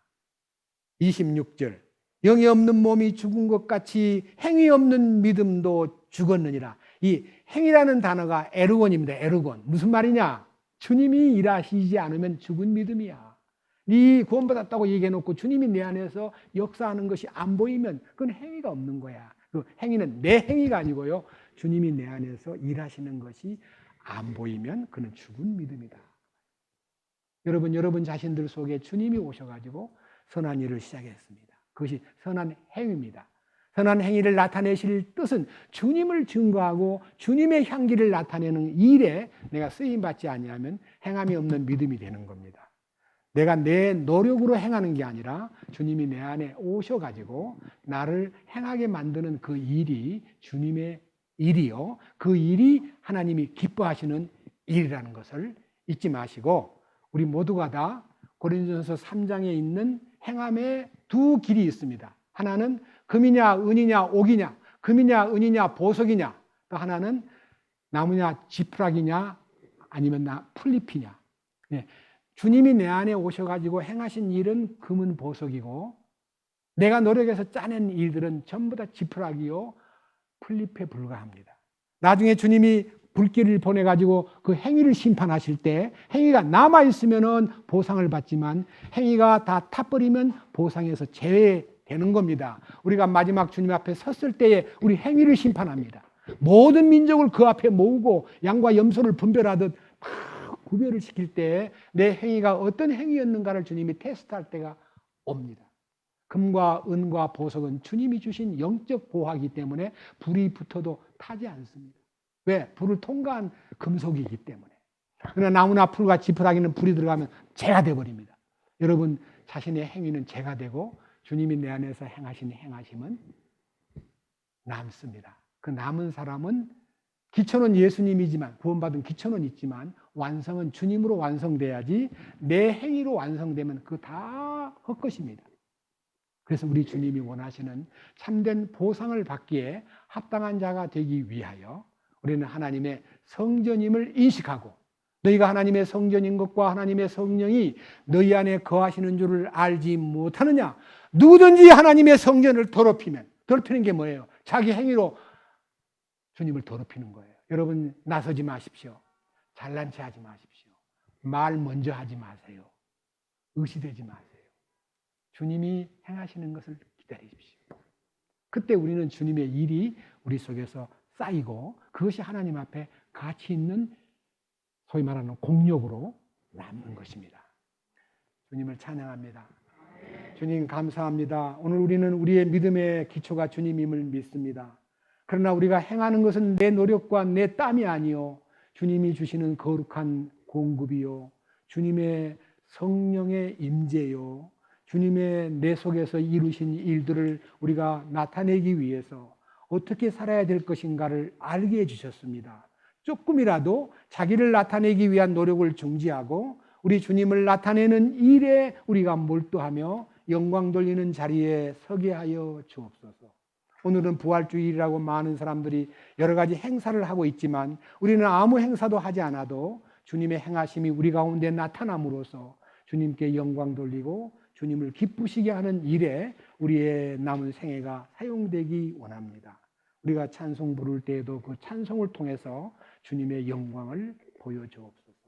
26절, 영이 없는 몸이 죽은 것 같이 행위 없는 믿음도 죽었느니라. 이 행위라는 단어가 에르곤입니다. 에르곤. 무슨 말이냐? 주님이 일하시지 않으면 죽은 믿음이야. 네 구원받았다고 얘기해놓고 주님이 내 안에서 역사하는 것이 안 보이면 그건 행위가 없는 거야. 그 행위는 내 행위가 아니고요, 주님이 내 안에서 일하시는 것이 안 보이면 그는 죽은 믿음이다. 여러분 자신들 속에 주님이 오셔가지고 선한 일을 시작했습니다. 그것이 선한 행위입니다. 선한 행위를 나타내실 뜻은 주님을 증거하고 주님의 향기를 나타내는 일에 내가 쓰임받지 아니하면 행함이 없는 믿음이 되는 겁니다. 내가 내 노력으로 행하는 게 아니라 주님이 내 안에 오셔가지고 나를 행하게 만드는 그 일이 주님의 일이요, 그 일이 하나님이 기뻐하시는 일이라는 것을 잊지 마시고, 우리 모두가 다 고린도전서 3장에 있는 행함의 두 길이 있습니다. 하나는 금이냐 은이냐 옥이냐, 금이냐 은이냐 보석이냐, 또 하나는 나무냐 지푸라기냐 아니면 풀잎이냐. 네. 주님이 내 안에 오셔가지고 행하신 일은 금은 보석이고, 내가 노력해서 짜낸 일들은 전부 다 지푸라기요 풀잎에 불과합니다. 나중에 주님이 불길을 보내가지고 그 행위를 심판하실 때 행위가 남아있으면은 보상을 받지만 행위가 다 타버리면 보상에서 제외되는 겁니다. 우리가 마지막 주님 앞에 섰을 때에 우리 행위를 심판합니다. 모든 민족을 그 앞에 모으고 양과 염소를 분별하듯 막 구별을 시킬 때 내 행위가 어떤 행위였는가를 주님이 테스트할 때가 옵니다. 금과 은과 보석은 주님이 주신 영적 보화이기 때문에 불이 붙어도 타지 않습니다. 왜? 불을 통과한 금속이기 때문에. 그러나 나무나 풀과 지푸라기는 불이 들어가면 재가 되어버립니다. 여러분 자신의 행위는 재가 되고 주님이 내 안에서 행하신 행하심은 남습니다. 그 남은 사람은 기초는 예수님이지만 구원받은 기초는 있지만 완성은 주님으로 완성돼야지 내 행위로 완성되면 그거 다 헛것입니다. 그래서 우리 주님이 원하시는 참된 보상을 받기에 합당한 자가 되기 위하여 우리는 하나님의 성전임을 인식하고 너희가 하나님의 성전인 것과 하나님의 성령이 너희 안에 거하시는 줄을 알지 못하느냐. 누구든지 하나님의 성전을 더럽히는 게 뭐예요? 자기 행위로 주님을 더럽히는 거예요. 여러분 나서지 마십시오. 잘난 체 하지 마십시오. 말 먼저 하지 마세요. 의시되지 마세요. 주님이 행하시는 것을 기다리십시오. 그때 우리는 주님의 일이 우리 속에서 쌓이고 그것이 하나님 앞에 가치 있는 소위 말하는 공력으로 남는 것입니다. 주님을 찬양합니다. 주님 감사합니다. 오늘 우리는 우리의 믿음의 기초가 주님임을 믿습니다. 그러나 우리가 행하는 것은 내 노력과 내 땀이 아니요 주님이 주시는 거룩한 공급이요 주님의 성령의 임재요 주님의 내 속에서 이루신 일들을 우리가 나타내기 위해서 어떻게 살아야 될 것인가를 알게 해주셨습니다. 조금이라도 자기를 나타내기 위한 노력을 중지하고 우리 주님을 나타내는 일에 우리가 몰두하며 영광 돌리는 자리에 서게 하여 주옵소서. 오늘은 부활주일이라고 많은 사람들이 여러 가지 행사를 하고 있지만 우리는 아무 행사도 하지 않아도 주님의 행하심이 우리 가운데 나타남으로써 주님께 영광 돌리고 주님을 기쁘시게 하는 일에 우리의 남은 생애가 사용되기 원합니다. 우리가 찬송 부를 때에도 그 찬송을 통해서 주님의 영광을 보여주옵소서.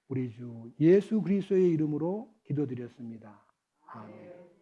우리 주 예수 그리스도의 이름으로 기도드렸습니다. 아멘.